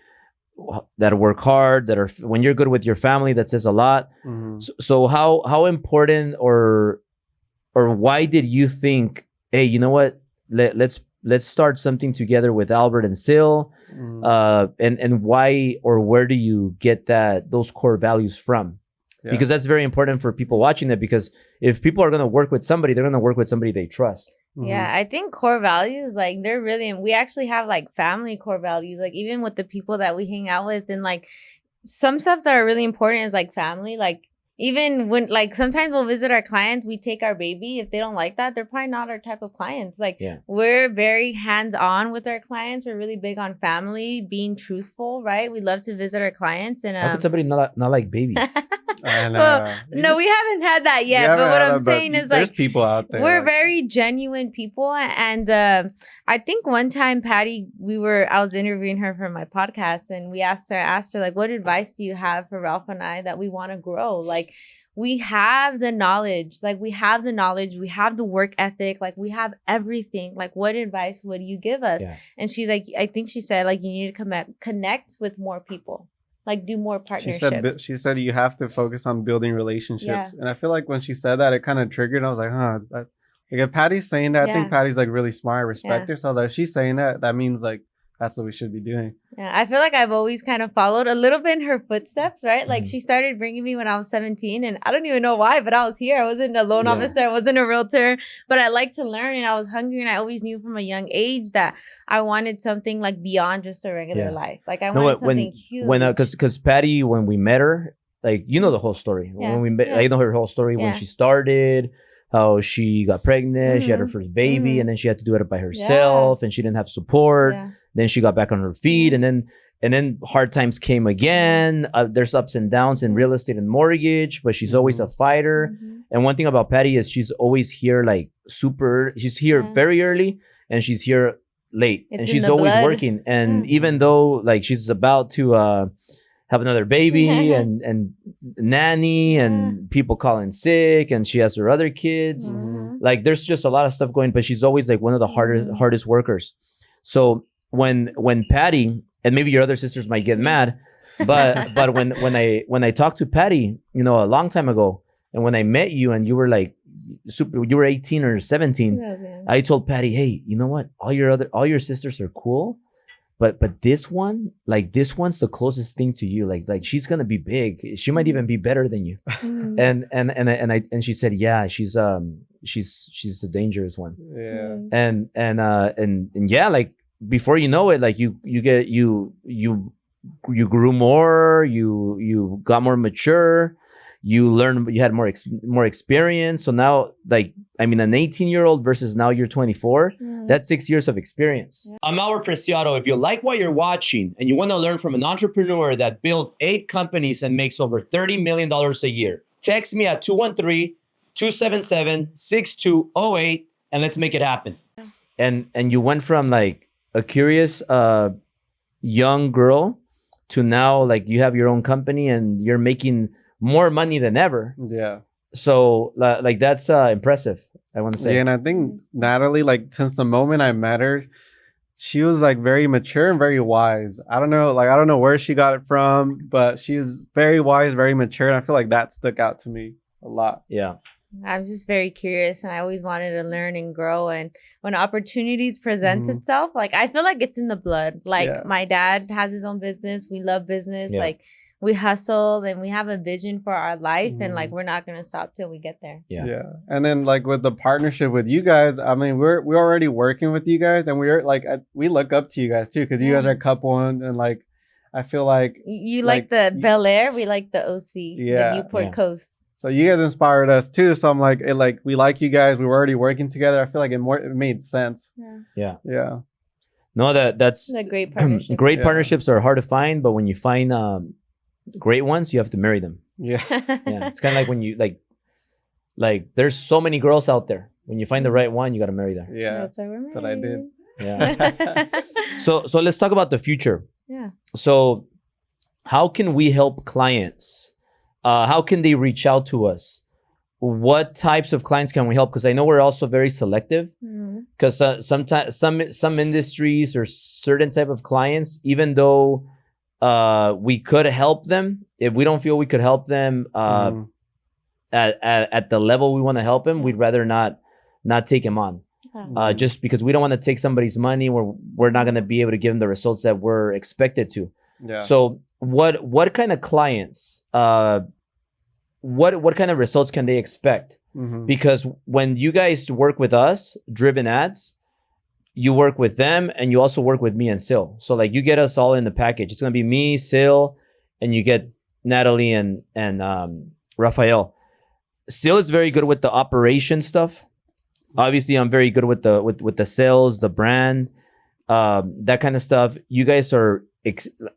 that work hard, that are, when you're good with your family, that says a lot. So how important or why did you think, hey, you know what, let's start something together with Albert and Sil, and why, or where do you get those core values from? Because that's very important for people watching it, because if people are going to work with somebody, they're going to work with somebody they trust. Yeah, I think core values, like, they're really, we actually have like family core values, like even with the people that we hang out with, and like some stuff that are really important is like family. Like even when, like, sometimes we'll visit our clients, we take our baby. If they don't like that, they're probably not our type of clients. Like, we're very hands-on with our clients. We're really big on family, being truthful, right? We love to visit our clients. And how could somebody not like babies? Well, no, we haven't had that yet. But what I'm saying is, there's like, people out there. We're like, very genuine people. And I think one time, Patty, I was interviewing her for my podcast, and we asked her, like, what advice do you have for Ralph and I that we want to grow? Like, we have the knowledge, we have the work ethic, like, we have everything. Like, what advice would you give us? And she's like, I think she said, like, you need to connect with more people. Like, do more partnerships. She said you have to focus on building relationships. And I feel like when she said that, it kind of triggered. I was like, like, if Patty's saying that, I think Patty's like really smart. I respect her. So I was like, if she's saying that, that means like that's what we should be doing. Yeah, I feel like I've always kind of followed a little bit in her footsteps, right? Like, she started bringing me when I was 17, and I don't even know why, but I was here. I wasn't a loan officer. I wasn't a realtor, but I like to learn, and I was hungry, and I always knew from a young age that I wanted something like beyond just a regular life. Like, I wanted something huge. Because Patty, when we met her, like, you know the whole story. When we met, I know her whole story when she started. How she got pregnant, she had her first baby, and then she had to do it by herself, and she didn't have support. Then she got back on her feet, and then hard times came again. There's ups and downs in real estate and mortgage, but she's always a fighter. And one thing about Patty is she's always here, like, she's here very early, and she's here late, and she's always working. And even though, like, she's about to have another baby and nanny and people calling sick, and she has her other kids, like, there's just a lot of stuff going, but she's always like one of the hardest workers. So when Patty, and maybe your other sisters might get mad, but when I talked to Patty, you know, a long time ago, and when I met you, and you were like you were 18 or 17. Yeah. I told Patty, hey, you know what? All your sisters are cool, but this one, like this one's the closest thing to you. Like she's gonna be big. She might even be better than you. Mm. And she said, yeah, she's a dangerous one. Yeah. And yeah, like before you know it, like you grew more, you got more mature, you learned, you had more experience. So now, like, I mean, an 18-year-old versus now you're 24, that's 6 years of experience. I'm Albert Preciado. If you like what you're watching and you want to learn from an entrepreneur that built 8 companies and makes over $30 million a year, text me at 213-277-6208 and let's make it happen. And you went from like a curious young girl to now like you have your own company and you're making more money than ever. Yeah. So like that's impressive, I want to say. Yeah, and I think Natalie, like since the moment I met her, she was like very mature and very wise. I don't know where she got it from, but she was very wise, very mature, and I feel like that stuck out to me a lot. Yeah. I was just very curious and I always wanted to learn and grow. And when opportunities present itself, like I feel like it's in the blood. Like my dad has his own business. We love business. Yeah. Like we hustle and we have a vision for our life. And like we're not going to stop till we get there. Yeah. And then like with the partnership with you guys, I mean, we're already working with you guys and we're like, we look up to you guys too. Cause you guys are a couple and like, I feel like. You like the Bel Air. We like the OC. Yeah. The Newport Coast. So you guys inspired us too. So I'm like, we like you guys. We were already working together. I feel like it made sense. Yeah. No, that's a great partnership. Great partnerships are hard to find, but when you find great ones, you have to marry them. Yeah. Yeah. It's kind of like when you like there's so many girls out there. When you find the right one, you got to marry them. Yeah. That's what I did. Yeah. So let's talk about the future. Yeah. So how can we help clients? How can they reach out to us? What types of clients can we help? Because I know we're also very selective. Because sometimes some industries or certain type of clients, even though we could help them, if we don't feel we could help them at the level we want to help them, we'd rather not take them on. Just because we don't want to take somebody's money, we're not going to be able to give them the results that we're expected to. Yeah. So what kind of clients, what kind of results can they expect? Because when you guys work with us, Driven Ads, you work with them and you also work with me and Sil. So like you get us all in the package. It's gonna be me, Sil, and you get Natalie and Rafael. Sil is very good with the operation stuff. Obviously, I'm very good with the sales, the brand, that kind of stuff. You guys are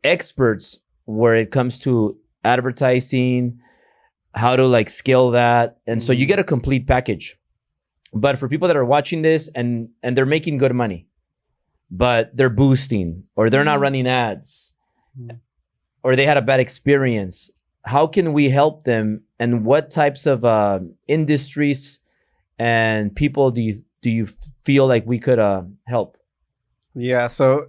experts where it comes to advertising, how to like scale that. And so you get a complete package. But for people that are watching this and they're making good money, but they're boosting or they're not running ads or they had a bad experience, how can we help them? And what types of industries and people do you feel like we could help? Yeah. So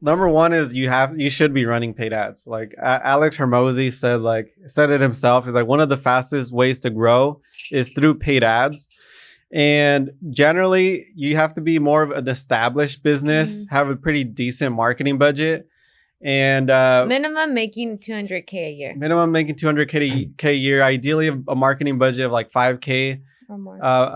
number one is you should be running paid ads. Like Alex Hermosi said it himself. Is like one of the fastest ways to grow is through paid ads. And generally, you have to be more of an established business, have a pretty decent marketing budget, and minimum making $200K a year. Minimum making $200K a year. Ideally, a marketing budget of like $5K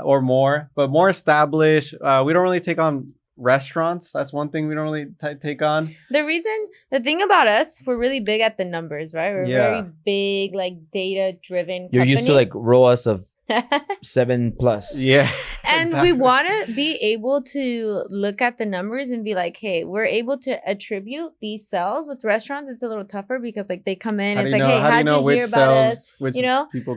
or more, but more established. We don't really take on restaurants. That's one thing we don't really take on. The thing about us, we're really big at the numbers, right? We're very big, like data driven. You're used to like ROAS of 7+. Yeah. And we want to be able to look at the numbers and be like, hey, we're able to attribute these sales. With restaurants, it's a little tougher because like they come in, it's like, hey, how'd you hear about us? You know, people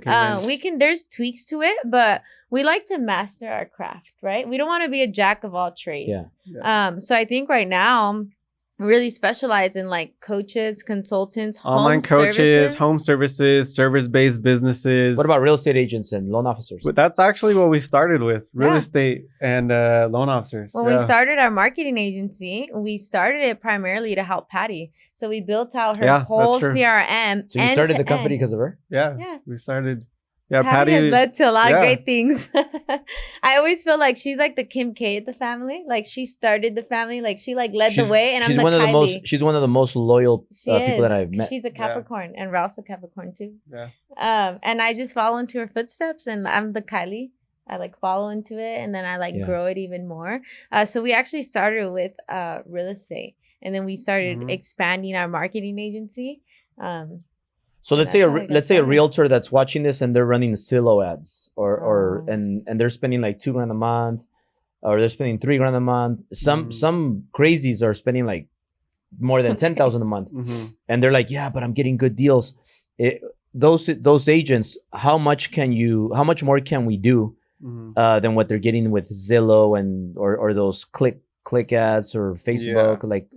there's tweaks to it, but we like to master our craft, right? We don't want to be a jack of all trades. Yeah. So I think right now, really specialize in like coaches, consultants, online coaches, home services, service-based businesses. What about real estate agents and loan officers? But that's actually what we started with, real estate and loan officers. When we started our marketing agency, we started it primarily to help Patty. So we built out her whole CRM. So you started the company because of her? Yeah. We started Yeah, Patty has led to a lot yeah. of great things. I always feel like she's like the Kim K of the family. Like she started the family. Like she like led the way, and I'm she's the one of the Kylie. most. She's one of the most loyal She people that is. I've met. She's a Capricorn, and Ralph's a Capricorn too. Yeah. And I just follow into her footsteps, and I'm the Kylie. I like follow into it, and then I like grow it even more. So we actually started with real estate, and then we started expanding our marketing agency. So let's say a realtor that's watching this and they're running Zillow ads and they're spending like $2,000 a month, or they're spending $3,000 a month. Some crazies are spending like more than $10,000 a month, and they're like, yeah, but I'm getting good deals. Those agents, how much more can we do than what they're getting with Zillow and or those click ads or Facebook? Like,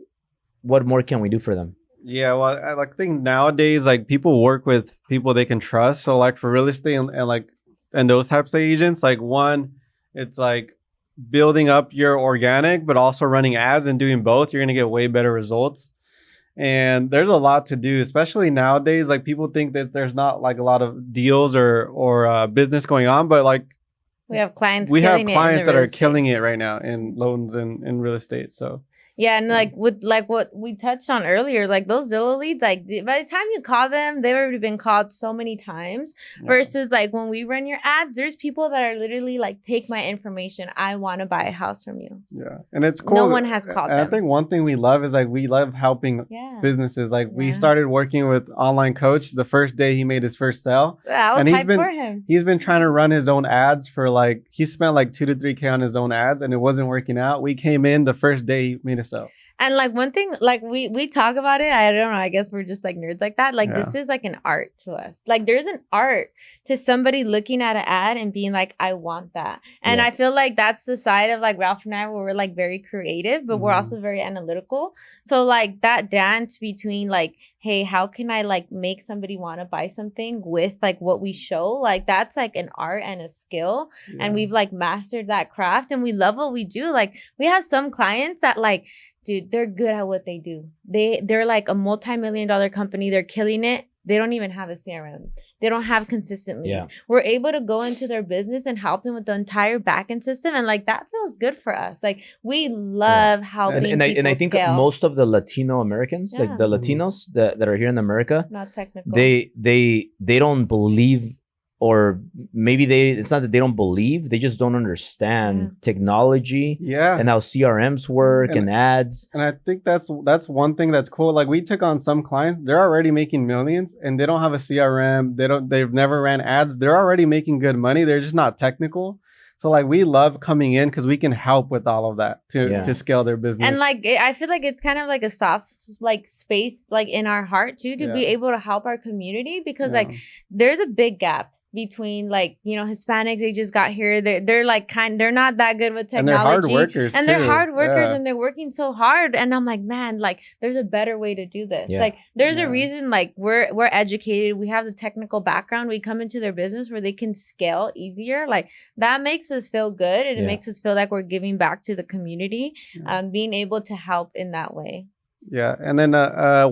what more can we do for them? Yeah, well, I like think nowadays like people work with people they can trust. So like for real estate and those types of agents, like one, it's like building up your organic, but also running ads and doing both. You're gonna get way better results. And there's a lot to do, especially nowadays. Like people think that there's not like a lot of deals or business going on, but like we have clients. That are killing it right now in loans and in real estate. So. Yeah, and like with like what we touched on earlier, like those Zillow leads, like by the time you call them, they've already been called so many times. Versus like when we run your ads, there's people that are literally like, take my information, I want to buy a house from you. Yeah, and it's cool. No one has called them. I think one thing we love is like we love helping businesses. Like we started working with Online Coach the first day he made his first sale. I was hyped for him. He's been trying to run his own ads for like, he spent like 2 to 3K on his own ads and it wasn't working out. We came in the first day he made a sale. And like one thing, like we talk about it. I don't know. I guess we're just like nerds like that. Like this is like an art to us. Like there's an art to somebody looking at an ad and being like, I want that. And I feel like that's the side of like Ralph and I where we're like very creative, but we're also very analytical. So like that dance between like, hey, how can I like make somebody want to buy something with like what we show? Like that's like an art and a skill. And we've like mastered that craft and we love what we do. Like we have some clients that like, dude, they're good at what they do. They're like a multi-million-dollar company. They're killing it. They don't even have a CRM. They don't have consistent leads. We're able to go into their business and help them with the entire backend system. And like, that feels good for us. Like we love helping people and I think scale. most of the Latino Americans, like the Latinos that are here in America, not technical. They don't believe, or maybe it's not that they don't believe, they just don't understand technology and how CRMs work and ads. And I think that's one thing that's cool. Like we took on some clients, they're already making millions and they don't have a CRM. They've never ran ads. They're already making good money. They're just not technical. So like we love coming in because we can help with all of that to scale their business. And like I feel like it's kind of like a soft like space like in our heart too to be able to help our community because like there's a big gap between like, you know, Hispanics. They just got here. They're like they're not that good with technology. And they're hard workers and they're hard workers and they're working so hard. And I'm like, man, like there's a better way to do this. Like there's a reason like we're educated. We have the technical background. We come into their business where they can scale easier. Like that makes us feel good. And it makes us feel like we're giving back to the community, being able to help in that way. Yeah. And then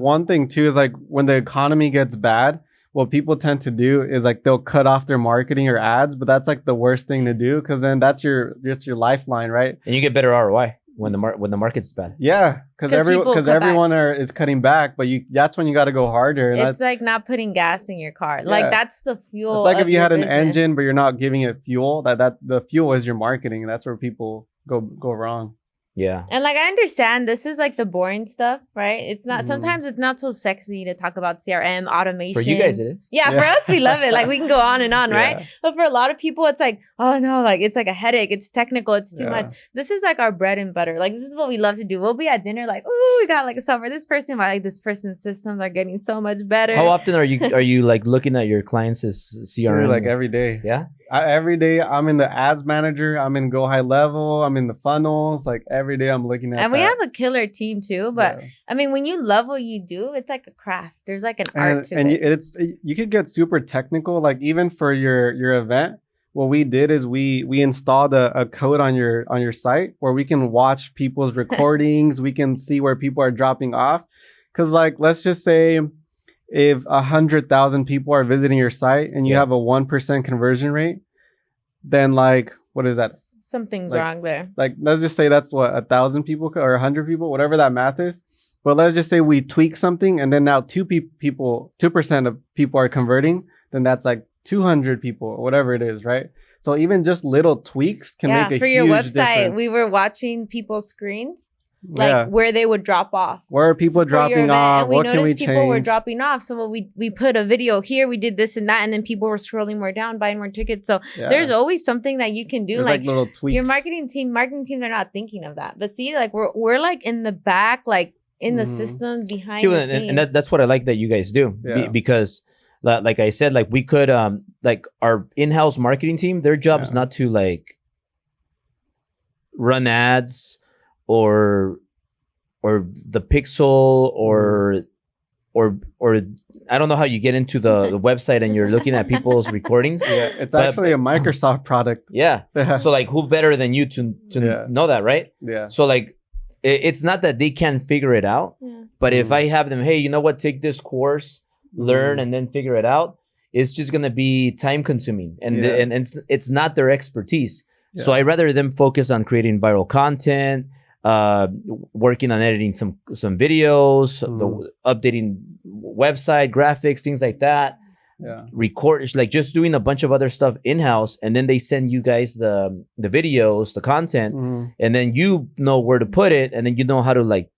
one thing too is like when the economy gets bad, what people tend to do is like they'll cut off their marketing or ads, but that's like the worst thing to do because then that's your lifeline, right? And you get better ROI when the market's bad. Yeah, because everyone is cutting back, but that's when you got to go harder. And it's like not putting gas in your car. Like that's the fuel. It's like if you had an engine, but you're not giving it fuel. That the fuel is your marketing, and that's where people go wrong. Yeah. And like I understand this is like the boring stuff, right? It's not sometimes it's not so sexy to talk about CRM automation. For you guys it is. Yeah, for us we love it. Like we can go on and on, right? But for a lot of people it's like, oh no, like it's like a headache, it's technical, it's too much. This is like our bread and butter. Like this is what we love to do. We'll be at dinner like, oh, we got like a software. This person's systems are getting so much better. How often are you like looking at your clients' CRM? Dude, like every day. Yeah. Every day I'm in the ads manager, I'm in Go High Level, I'm in the funnels, like every day I'm looking at and we have a killer team too, but I mean when you love what you do, it's like a craft. There's like an art to it. You could get super technical, like even for your event. What we did is we installed a code on your site where we can watch people's recordings, we can see where people are dropping off. Cause like let's just say if 100,000 people are visiting your site and you have a 1% conversion rate, then like, what is that? Something's Like, wrong there. Like, let's just say that's what 1,000 people or 100 people, whatever that math is. But let's just say we tweak something and then now 2% of people are converting, then that's like 200 people or whatever it is, right? So even just little tweaks can make a for huge your website, difference. we were watching people's screens, like where they would drop off. Where are people for your dropping event, off? and we What can we noticed people were change? dropping off. So we put a video here, we did this and that, and then people were scrolling more down, buying more tickets. So there's always something that you can do. There's like little tweaks. Your marketing teams are not thinking of that. But see, like we're like in the back, like in the system behind the scenes. And that's what I like that you guys do because like I said, like we could like our in-house marketing team, their job is not to like run ads or the pixel or I don't know how you get into the website and you're looking at people's recordings. Yeah, it's actually a Microsoft product. Yeah. So like who better than you to know that, right? Yeah. So like it's not that they can't figure it out, but if I have them, hey, you know what, take this course, learn and then figure it out, it's just gonna be time consuming and it's not their expertise. So I rather them focus on creating viral content, working on editing some videos, updating website graphics, things like that. Record, like just doing a bunch of other stuff in-house, and then they send you guys the videos, the content, and then you know where to put it, and then you know how to like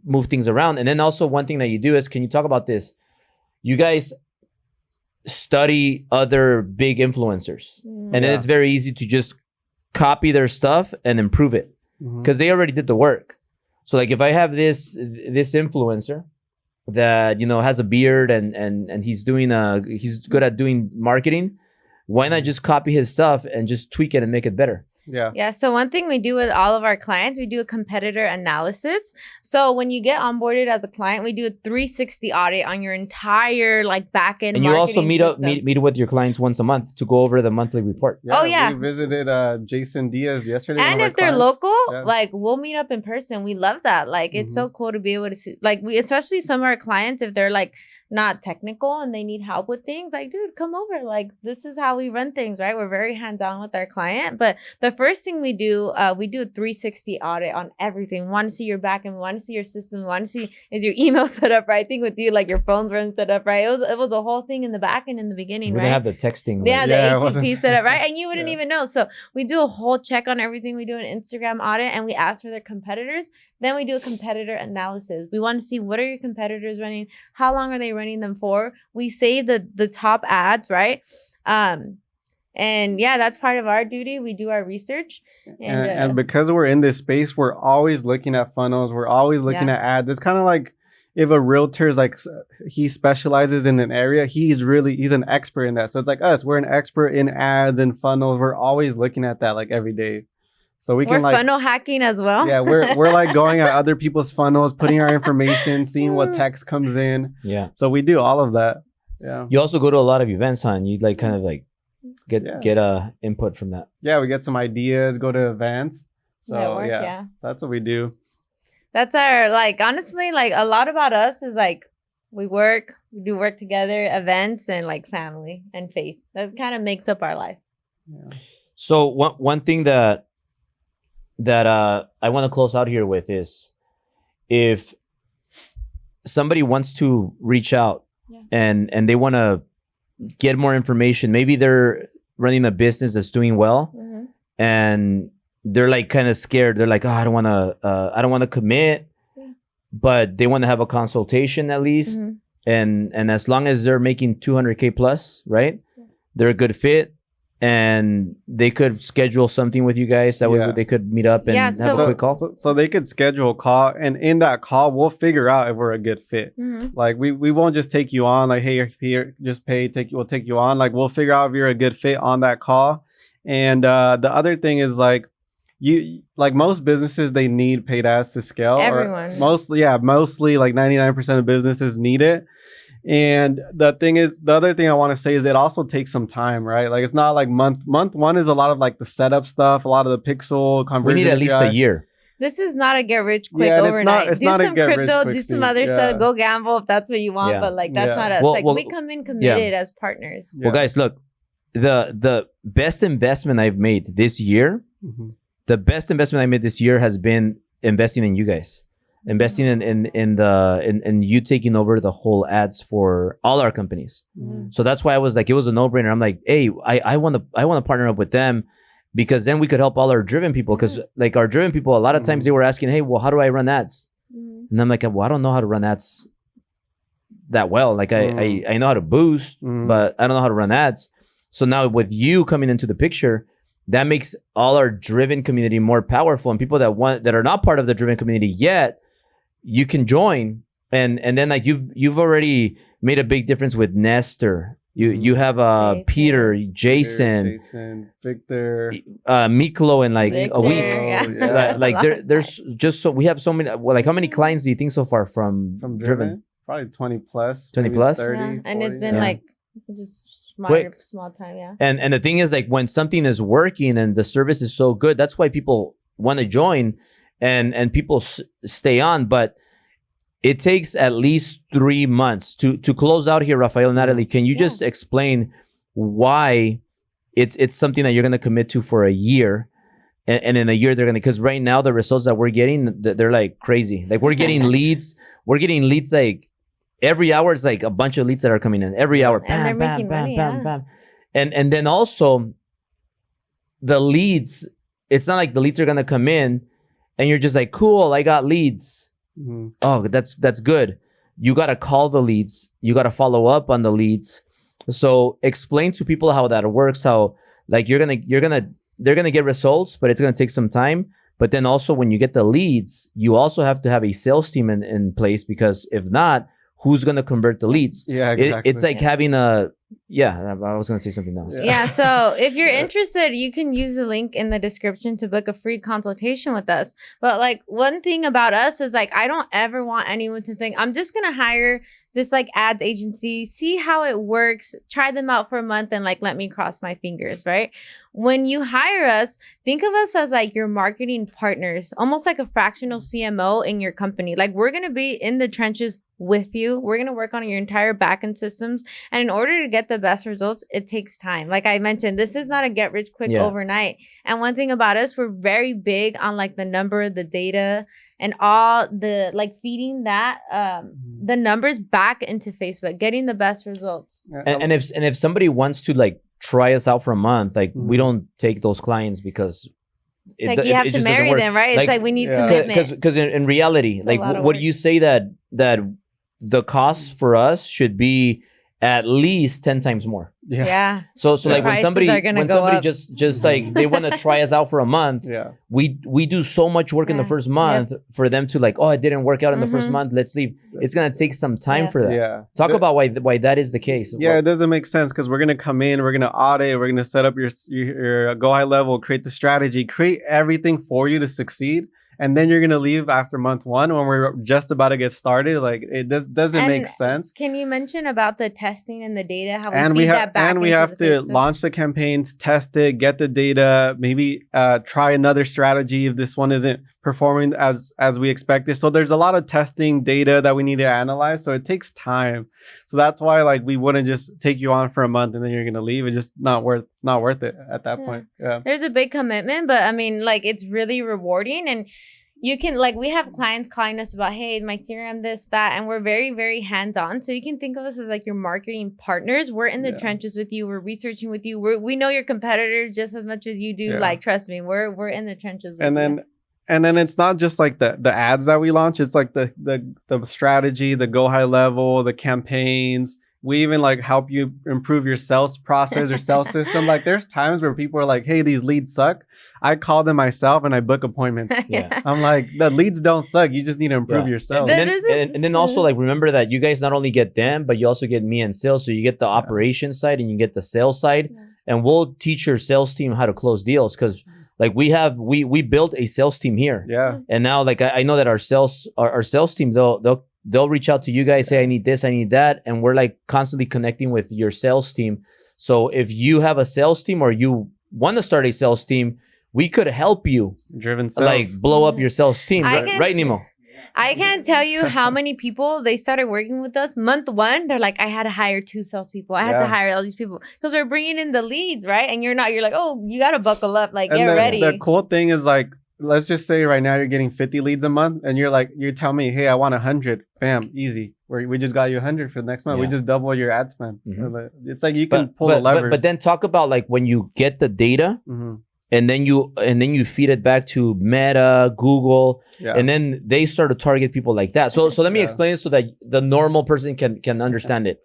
move things around. And then also one thing that you do is, can you talk about this? You guys study other big influencers, and then it's very easy to just copy their stuff and improve it because they already did the work. So like if I have this influencer that has a beard and he's good at doing marketing, why not just copy his stuff and just tweak it and make it better? Yeah. So one thing we do with all of our clients, we do a competitor analysis. So when you get onboarded as a client, we do a 360 audit on your entire like back end. And you also meet with your clients once a month to go over the monthly report. We visited Jason Diaz yesterday. And if they're local, like we'll meet up in person. We love that. Like it's so cool to be able to see, like especially some of our clients, if they're like not technical and they need help with things, like dude, come over. Like this is how we run things, right? We're very hands-on with our client. But the first thing we do a 360 audit on everything. We want to see your back end, we want to see your system, we want to see is your email set up right. I think with you, like your phones weren't set up right. It was a whole thing in the back end in the beginning, we right? didn't have the texting. The ATP set up, right? And you wouldn't even know. So we do a whole check on everything. We do an Instagram audit and we ask for their competitors. Then we do a competitor analysis. We want to see what are your competitors running? How long are they running them for? We save the top ads, right? And that's part of our duty. We do our research. And because we're in this space, we're always looking at funnels. We're always looking at ads. It's kind of like if a realtor is like, he specializes in an area, he's an expert in that. So it's like us, we're an expert in ads and funnels. We're always looking at that like every day. So we're like funnel hacking as well. Yeah, we're like going at other people's funnels, putting our information, seeing what text comes in. Yeah. So we do all of that. Yeah. You also go to a lot of events, huh? And you like kind of like get input from that. Yeah, we get some ideas, go to events. So that's what we do. That's our, like, honestly, like a lot about us is like we do work together, events, and like family and faith. That kind of makes up our life. Yeah. So one thing that I want to close out here with is, if somebody wants to reach out and they want to get more information, maybe they're running a business that's doing well and they're like kind of scared. They're like, oh, I don't want to commit, but they want to have a consultation at least. And as long as they're making 200K plus, right? They're a good fit. And they could schedule something with you guys. That way they could meet up and have a quick call. So they could schedule a call. And in that call, we'll figure out if we're a good fit. Like we won't just take you on. Like, hey, here, just pay. We'll take you on. Like we'll figure out if you're a good fit on that call. And the other thing is like, most businesses, they need paid ads to scale. Everyone. Mostly like 99% of businesses need it. And the other thing I want to say is it also takes some time, right? Like it's not like month one is a lot of like the setup stuff, a lot of the pixel conversion. We need at least a year. This is not a get rich quick Yeah, and overnight. it's Do not a some get rich crypto, quick do some scheme. other Yeah. stuff, go gamble if that's what you want. Yeah. But like that's Yeah. not us. Well, like well, we come in committed as partners. Yeah. Well, guys, look, the best investment I've made this year, Mhm. the best investment I made this year has been investing in you guys, investing in you taking over the whole ads for all our companies. Mhm. So that's why I was like, it was a no-brainer. I'm like, hey, I want to partner up with them because then we could help all our driven people. Because like our driven people, a lot of times they were asking, hey, well, how do I run ads? Mhm. And I'm like, well, I don't know how to run ads that well. Like I know how to boost, but I don't know how to run ads. So now with you coming into the picture, that makes all our driven community more powerful, and people that are not part of the driven community yet, you can join. And then like you've already made a big difference with Nestor. You have Peter, Jason, Victor, Miklo, in like a Victor, week. yeah. Like there's just so we have so many. Well, like how many clients do you think so far from Driven? Probably 20 plus. 20 maybe plus? 30, Yeah. And 40. it's been Yeah. like just Quick. small time, yeah. And the thing is, like, when something is working and the service is so good, that's why people want to join and people stay on. But it takes at least 3 months to close out here. Rafael and Natalie, can you just explain why it's something that you're going to commit to for a year? And in a year they're going to, because right now the results that we're getting, they're like crazy. Like we're getting leads. We're getting leads like every hour. It's like a bunch of leads that are coming in every hour. And they're making money, yeah. bam. And then also the leads, it's not like the leads are going to come in and you're just like, cool, I got leads. Mhm. Oh, that's good. You got to call the leads. You got to follow up on the leads. So explain to people how that works, how like they're going to get results, but it's going to take some time. But then also when you get the leads, you also have to have a sales team in place, because if not, who's going to convert the leads? Yeah, exactly. It's like having I was going to say something else. Yeah, so if you're interested, you can use the link in the description to book a free consultation with us. But like one thing about us is like, I don't ever want anyone to think I'm just going to hire this like ads agency, see how it works, try them out for a month and like, let me cross my fingers, right? When you hire us, think of us as like your marketing partners, almost like a fractional CMO in your company. Like we're going to be in the trenches with you. We're going to work on your entire backend systems. And in order to get the best results, it takes time. Like I mentioned, this is not a get rich quick overnight. And one thing about us, we're very big on like the number, the data, and all the like feeding that the numbers back into Facebook, getting the best results. And if somebody wants to like try us out for a month, like we don't take those clients because It's like you have to marry them, right? It's like we need commitment. Because in reality, It's like what you say that the cost for us should be at least 10 times more. Yeah. So like when Prices somebody are gonna go up. just like they want to try us out for a month, we do so much work in the first month for them to like, oh, it didn't work out in the first month, let's leave. It's gonna take some time for that. Yeah. Talk about why that is the case. Yeah, it doesn't make sense because we're gonna come in, we're gonna audit, we're gonna set up your go high level, create the strategy, create everything for you to succeed. And then you're gonna leave after month 1 when we're just about to get started. Like it doesn't make sense. Can you mention about the testing and the data? How We that back have into to Facebook? launch the campaigns, test it, get the data, maybe try another strategy if this one isn't performing as we expected. So there's a lot of testing data that we need to analyze. So it takes time. So that's why like we wouldn't just take you on for a month and then you're gonna leave. It's just not worth it at that point. Yeah. There's a big commitment, but I mean, like it's really rewarding. And you can like we have clients calling us about, hey, my CRM, this, that, and we're very, very hands-on. So you can think of us as like your marketing partners. We're in the trenches with you. We're researching with you. We know your competitors just as much as you do. Yeah. Like, trust me, we're in the trenches with you. And then it's not just like the ads that we launch. It's like the strategy, the go high level, the campaigns. We even like help you improve your sales process or sales system. Like there's times where people are like, hey, these leads suck. I call them myself and I book appointments. Yeah. I'm like, the leads don't suck. You just need to improve yourself. And then also like remember that you guys not only get them, but you also get me and sales. So you get the operations side and you get the sales side. Yeah. And we'll teach your sales team how to close deals, because like we built a sales team here. Yeah. And now like I know that our sales team, they'll reach out to you guys, say, I need this, I need that. And we're like constantly connecting with your sales team. So if you have a sales team or you want to start a sales team, we could help you Driven sales. like blow up your sales team. I Right, can right see- Nemo? I can't tell you how many people they started working with us. Month 1, they're like, I had to hire 2 salespeople. I had to Yeah. hire all these people because we're bringing in the leads, right? And you're like, oh, you got to buckle up, like, And get ready. The cool thing is like, let's just say right now you're getting 50 leads a month, and you tell me, hey, I want 100. Bam, easy. We just got you 100 for the next month. We Yeah. just double your ad spend. Mhm. It's like you can pull the but, levers. but then talk about like when you get the data Mhm. and then you feed it back to Meta, Google, Yeah. and then they start to target people like that. So let me Yeah. explain it so that the normal person can understand it.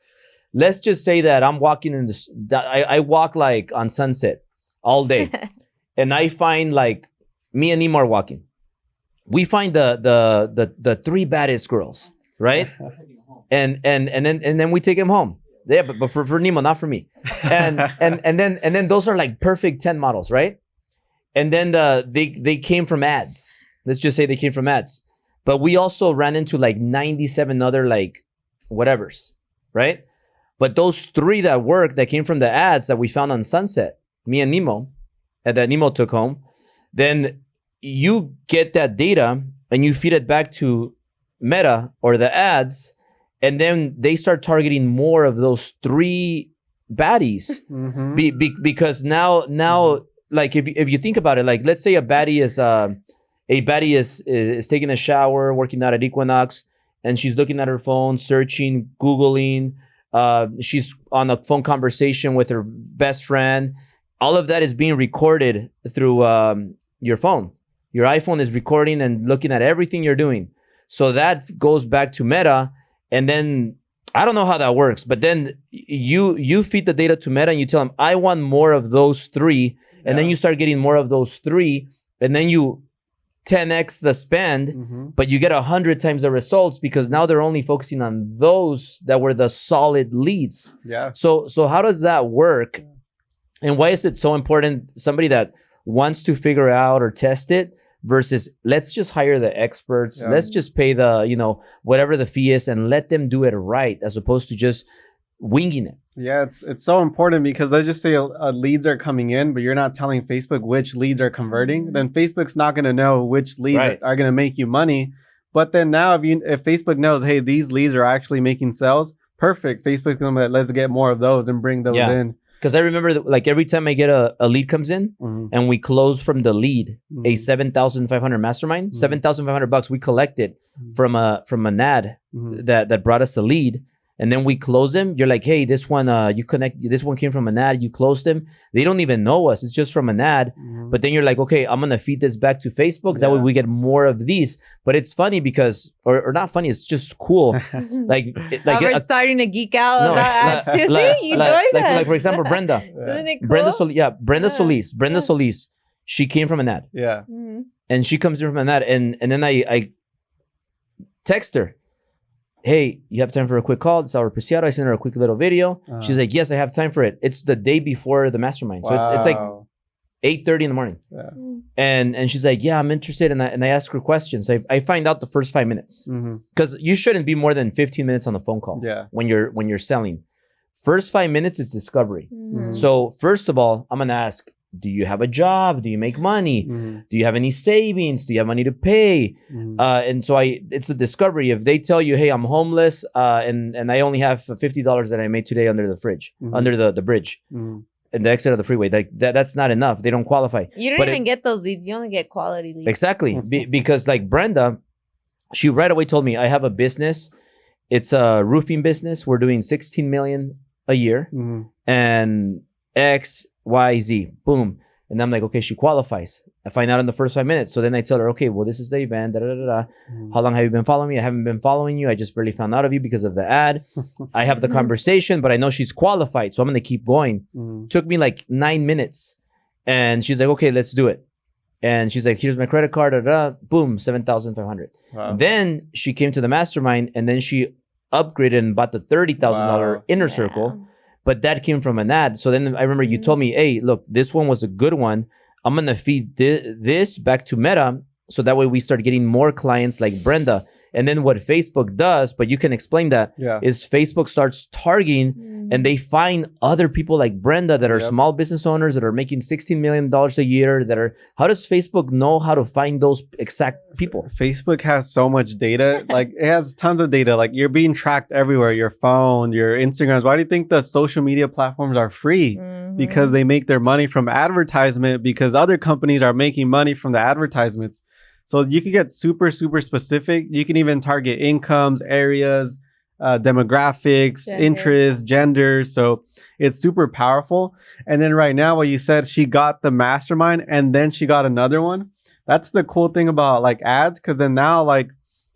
Let's just say that I'm walking in this. I walk like on Sunset all day, and I find like me and Nemo are walking. We find the 3 baddest girls, right? and then we take him home. Yeah, but for Nemo, not for me. And then those are like perfect 10 models, right? And then they came from ads. Let's just say they came from ads. But we also ran into like 97 other like whatevers, right? But those 3 that worked that came from the ads that we found on Sunset, me and Nemo, and that Nemo took home, then you get that data and you feed it back to Meta or the ads, and then they start targeting more of those 3 baddies. Mhm. Because now like if you think about it, like let's say a baddie is taking a shower, working out at Equinox, and she's looking at her phone, searching, Googling, she's on a phone conversation with her best friend. All of that is being recorded through your phone. Your iPhone is recording and looking at everything you're doing. So that goes back to Meta, and then I don't know how that works, but then you feed the data to Meta and you tell them, I want more of those 3, and then you start getting more of those 3, and then you 10x the spend, Mhm. but you get 100 times the results because now they're only focusing on those that were the solid leads. Yeah. So how does that work? And why is it so important? Somebody that wants to figure out or test it versus let's just hire the experts. Yeah. Let's just pay the, whatever the fee is and let them do it right as opposed to just winging it. Yeah, it's so important because let's just say leads are coming in, but you're not telling Facebook which leads are converting. Then Facebook's not going to know which leads Right. are going to make you money. But then now, if Facebook knows, hey, these leads are actually making sales, perfect. Facebook's going to let's get more of those and bring those Yeah. in. Because I remember that, like every time I get a lead comes in Mhm. and we close from the lead a Mhm. 7,500 mastermind, Mhm. $7,500 we collected Mhm. from an ad Mhm. that brought us the lead. And then we close them. You're like, hey, this one, this one came from an ad. You closed them. They don't even know us. It's just from an ad. Mhm. But then you're like, okay, I'm going to feed this back to Facebook. That way Yeah. we get more of these. But it's funny because, or not funny, it's just cool. like Robert's starting to geek out no, about ads. You like, see? You like, joined us. like for example, Brenda. Isn't it cool? Brenda Yeah. Solis. Brenda Yeah. Solis. She came from an ad. Yeah. Mhm. And she comes in from an ad. And then I text her. Hey, you have time for a quick call? It's our Preciado. I sent her a quick little video. Uh-huh. She's like, yes, I have time for it. It's the day before the mastermind. So it's like Wow. 8:30 in the morning. Yeah. And she's like, yeah, I'm interested. And I ask her questions. I find out the first 5 minutes. Mhm. Because you shouldn't be more than 15 minutes on the phone call Yeah. when you're selling. First 5 minutes is discovery. Mhm. So first of all, I'm gonna ask, do you have a job? Do you make money? Mhm. Do you have any savings? Do you have money to pay? Mhm. And so it's a discovery. If they tell you, hey, I'm homeless, and I only have $50 that I made today under the fridge, Mhm. under the bridge, Mhm. and the exit of the freeway, that's not enough. They don't qualify. You don't But even get those leads. You only get quality leads. Exactly. Because like Brenda, she right away told me, I have a business. It's a roofing business. We're doing 16 million a year Mhm. and X, Y, Z, boom. And I'm like, okay, she qualifies. I find out in the first 5 minutes. So then I tell her, okay, well, this is the event. Da, da, da, da. Mhm. How long have you been following me? I haven't been following you. I just really found out of you because of the ad. I have the conversation, but I know she's qualified. So I'm going to keep going. Mhm. Took me like 9 minutes. And she's like, okay, let's do it. And she's like, here's my credit card. Da, da, da. Boom, 7,500. Wow. Then she came to the mastermind and then she upgraded and bought the $30,000 Wow. inner Yeah. circle. But that came from an ad. So then I remember you told me, hey, look, this one was a good one. I'm going to feed this back to Meta. So that way we start getting more clients like Brenda. And then what Facebook does, but you can explain that, is Facebook starts targeting and they find other people like Brenda that are small business owners that are making $16 million a year that are, how does Facebook know how to find those exact people? Facebook has so much data. Like it has tons of data. Like you're being tracked everywhere, your phone, your Instagrams. Why do you think the social media platforms are free? Because they make their money from advertisement, because other companies are making money from the advertisements. So you can get super, super specific. You can even target incomes, areas, demographics, interests, gender. So it's super powerful. And then right now, what you said, she got the mastermind and then she got another one. That's the cool thing about like ads. Cause then now like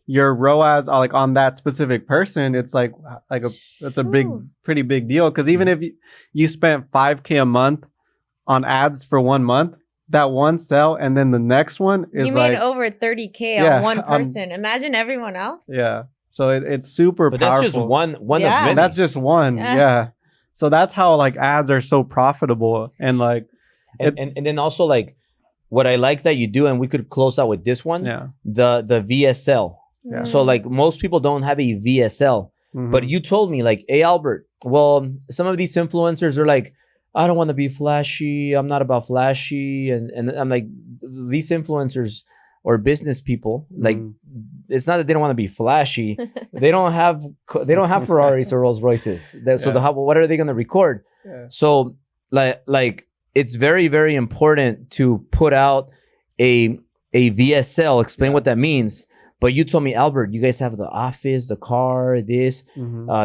your ROAS are like on that specific person, it's like that's a pretty big deal. Cause even if you spent $5,000 a month on ads for 1 month, that one sell and then the next one is you like made over 30K on one person. Imagine everyone else. Yeah. So it's super but powerful. That's just one of many. That's just one. Yeah. So that's how like ads are so profitable. And like and then also like what I like that you do, and we could close out with this one, the VSL. Yeah. So like most people don't have a VSL, but you told me like, hey Albert, well, some of these influencers are like, I don't want to be flashy. I'm not about flashy. And I'm like, these influencers or business people, like, it's not that they don't want to be flashy. They don't have Ferraris or Rolls Royces. What are they going to record? So like, it's very, very important to put out a VSL, explain what that means. But you told me, Albert, you guys have the office, the car, this,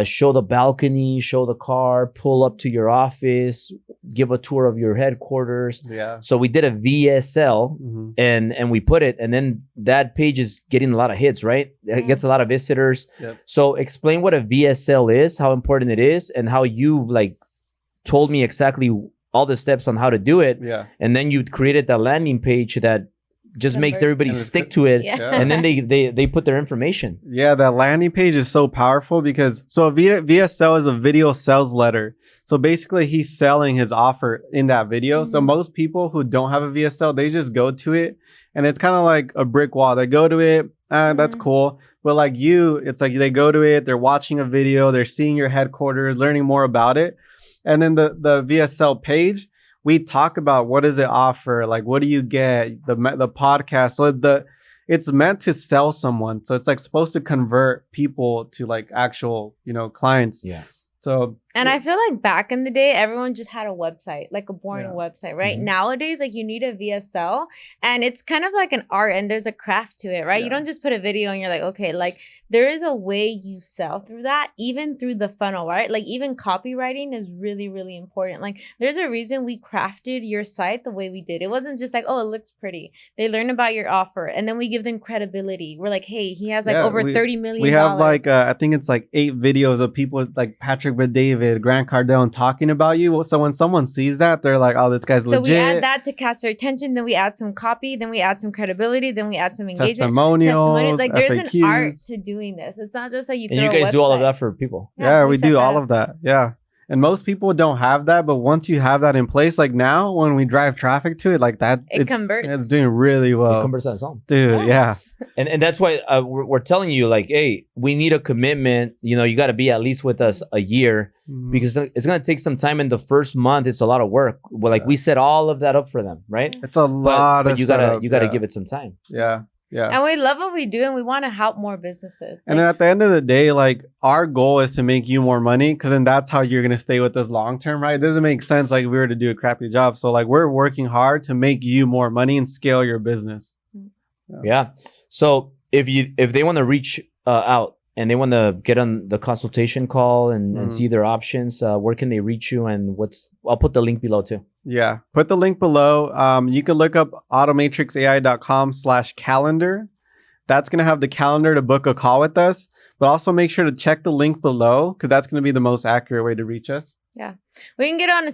show the balcony, show the car, pull up to your office, give a tour of your headquarters. Yeah. So we did a VSL and we put it, and then that page is getting a lot of hits, right? It gets a lot of visitors. So explain what a VSL is, how important it is, and how you like told me exactly all the steps on how to do it. Yeah. And then you created that landing page that just makes everybody stick to it, and then they put their information. Yeah, that landing page is so powerful because a VSL is a video sales letter. So basically, he's selling his offer in that video. So most people who don't have a VSL, they just go to it, and it's kind of like a brick wall. They go to it, that's cool. But like you, it's like they go to it, they're watching a video, they're seeing your headquarters, learning more about it, and then the VSL page. We talk about what does it offer, like what do you get, the podcast. So it's meant to sell someone. So it's like supposed to convert people to like actual, clients. Yeah. So and I feel like back in the day, everyone just had a website, like a boring website, right? Nowadays, like you need a VSL, and it's kind of like an art, and there's a craft to it, right? You don't just put a video and you're like, okay, like there is a way you sell through that, even through the funnel, right? Like even copywriting is really, really important. Like there's a reason we crafted your site the way we did. It wasn't just like, oh, it looks pretty. They learn about your offer, and then we give them credibility. We're like, hey, he has like over 30 million. We have like I think it's like 8 videos of people like Patrick Bet-David, Grant Cardone talking about you. So when someone sees that, they're like, oh, this guy's legit. So we add that to catch their attention. Then we add some copy. Then we add some credibility. Then we add some engagement. Testimonials. Like there's an art to doing this. It's not just like you. And you guys do all of that for people. Yeah, we do all of that. Yeah. And most people don't have that, but once you have that in place, like now when we drive traffic to it, like that, it converts. It's doing really well. It converts on its own. Dude, yeah. And that's why we're telling you, like, hey, we need a commitment. You got to be at least with us a year because it's going to take some time. In the first month, it's a lot of work. Well, like we set all of that up for them, right? It's a lot but of you gotta give it some time. Yeah. Yeah. And we love what we do, and we want to help more businesses. And at the end of the day, like our goal is to make you more money, because then that's how you're going to stay with us long term, right? It doesn't make sense like if we were to do a crappy job. So like we're working hard to make you more money and scale your business. Yeah. So if they want to reach out and they want to get on the consultation call and see their options, where can they reach you? And I'll put the link below too. Yeah. Put the link below. You can look up automatrixai.com/calendar. That's going to have the calendar to book a call with us, but also make sure to check the link below, because that's going to be the most accurate way to reach us. Yeah. We can get on a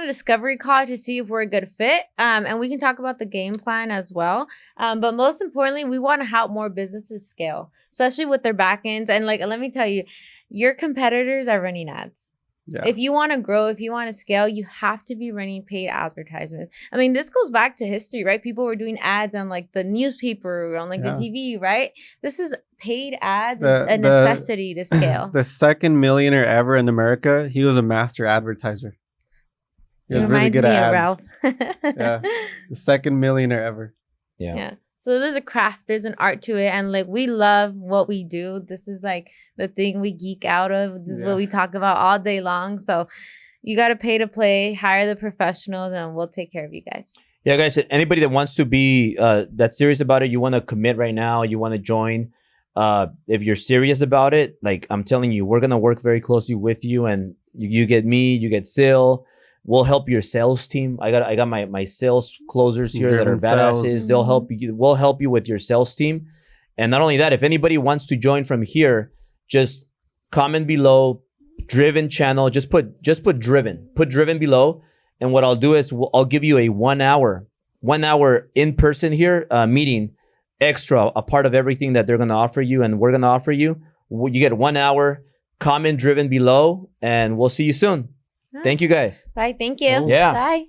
discovery call to see if we're a good fit. And we can talk about the game plan as well. But most importantly, we want to help more businesses scale, especially with their back ends. And like, let me tell you, your competitors are running ads. Yeah. If you want to grow, if you want to scale, you have to be running paid advertisements. I mean, this goes back to history, right? People were doing ads on like the newspaper, on like the TV, right? This is paid ads, is a necessity to scale. The second millionaire ever in America, he was a master advertiser. He It was really reminds good me at of ads. Ralph. Yeah. The second millionaire ever. Yeah. So there's a craft, there's an art to it. And like, we love what we do. This is like the thing we geek out of. This is what we talk about all day long. So you got to pay to play, hire the professionals, and we'll take care of you guys. Yeah, guys, anybody that wants to be that serious about it, you want to commit right now, you want to join. If you're serious about it, like I'm telling you, we're going to work very closely with you, and you get me, you get Sil. We'll help your sales team. I got my sales closers here that are badasses. They'll help you. We'll help you with your sales team. And not only that, if anybody wants to join from here, just comment below Driven channel. Just put Driven. Put Driven below. And what I'll do is I'll give you a 1 hour in person here meeting extra, a part of everything that they're gonna offer you and we're gonna offer you. You get 1 hour. Comment Driven below, and we'll see you soon. Thank you guys. Bye. Thank you. Yeah. Bye.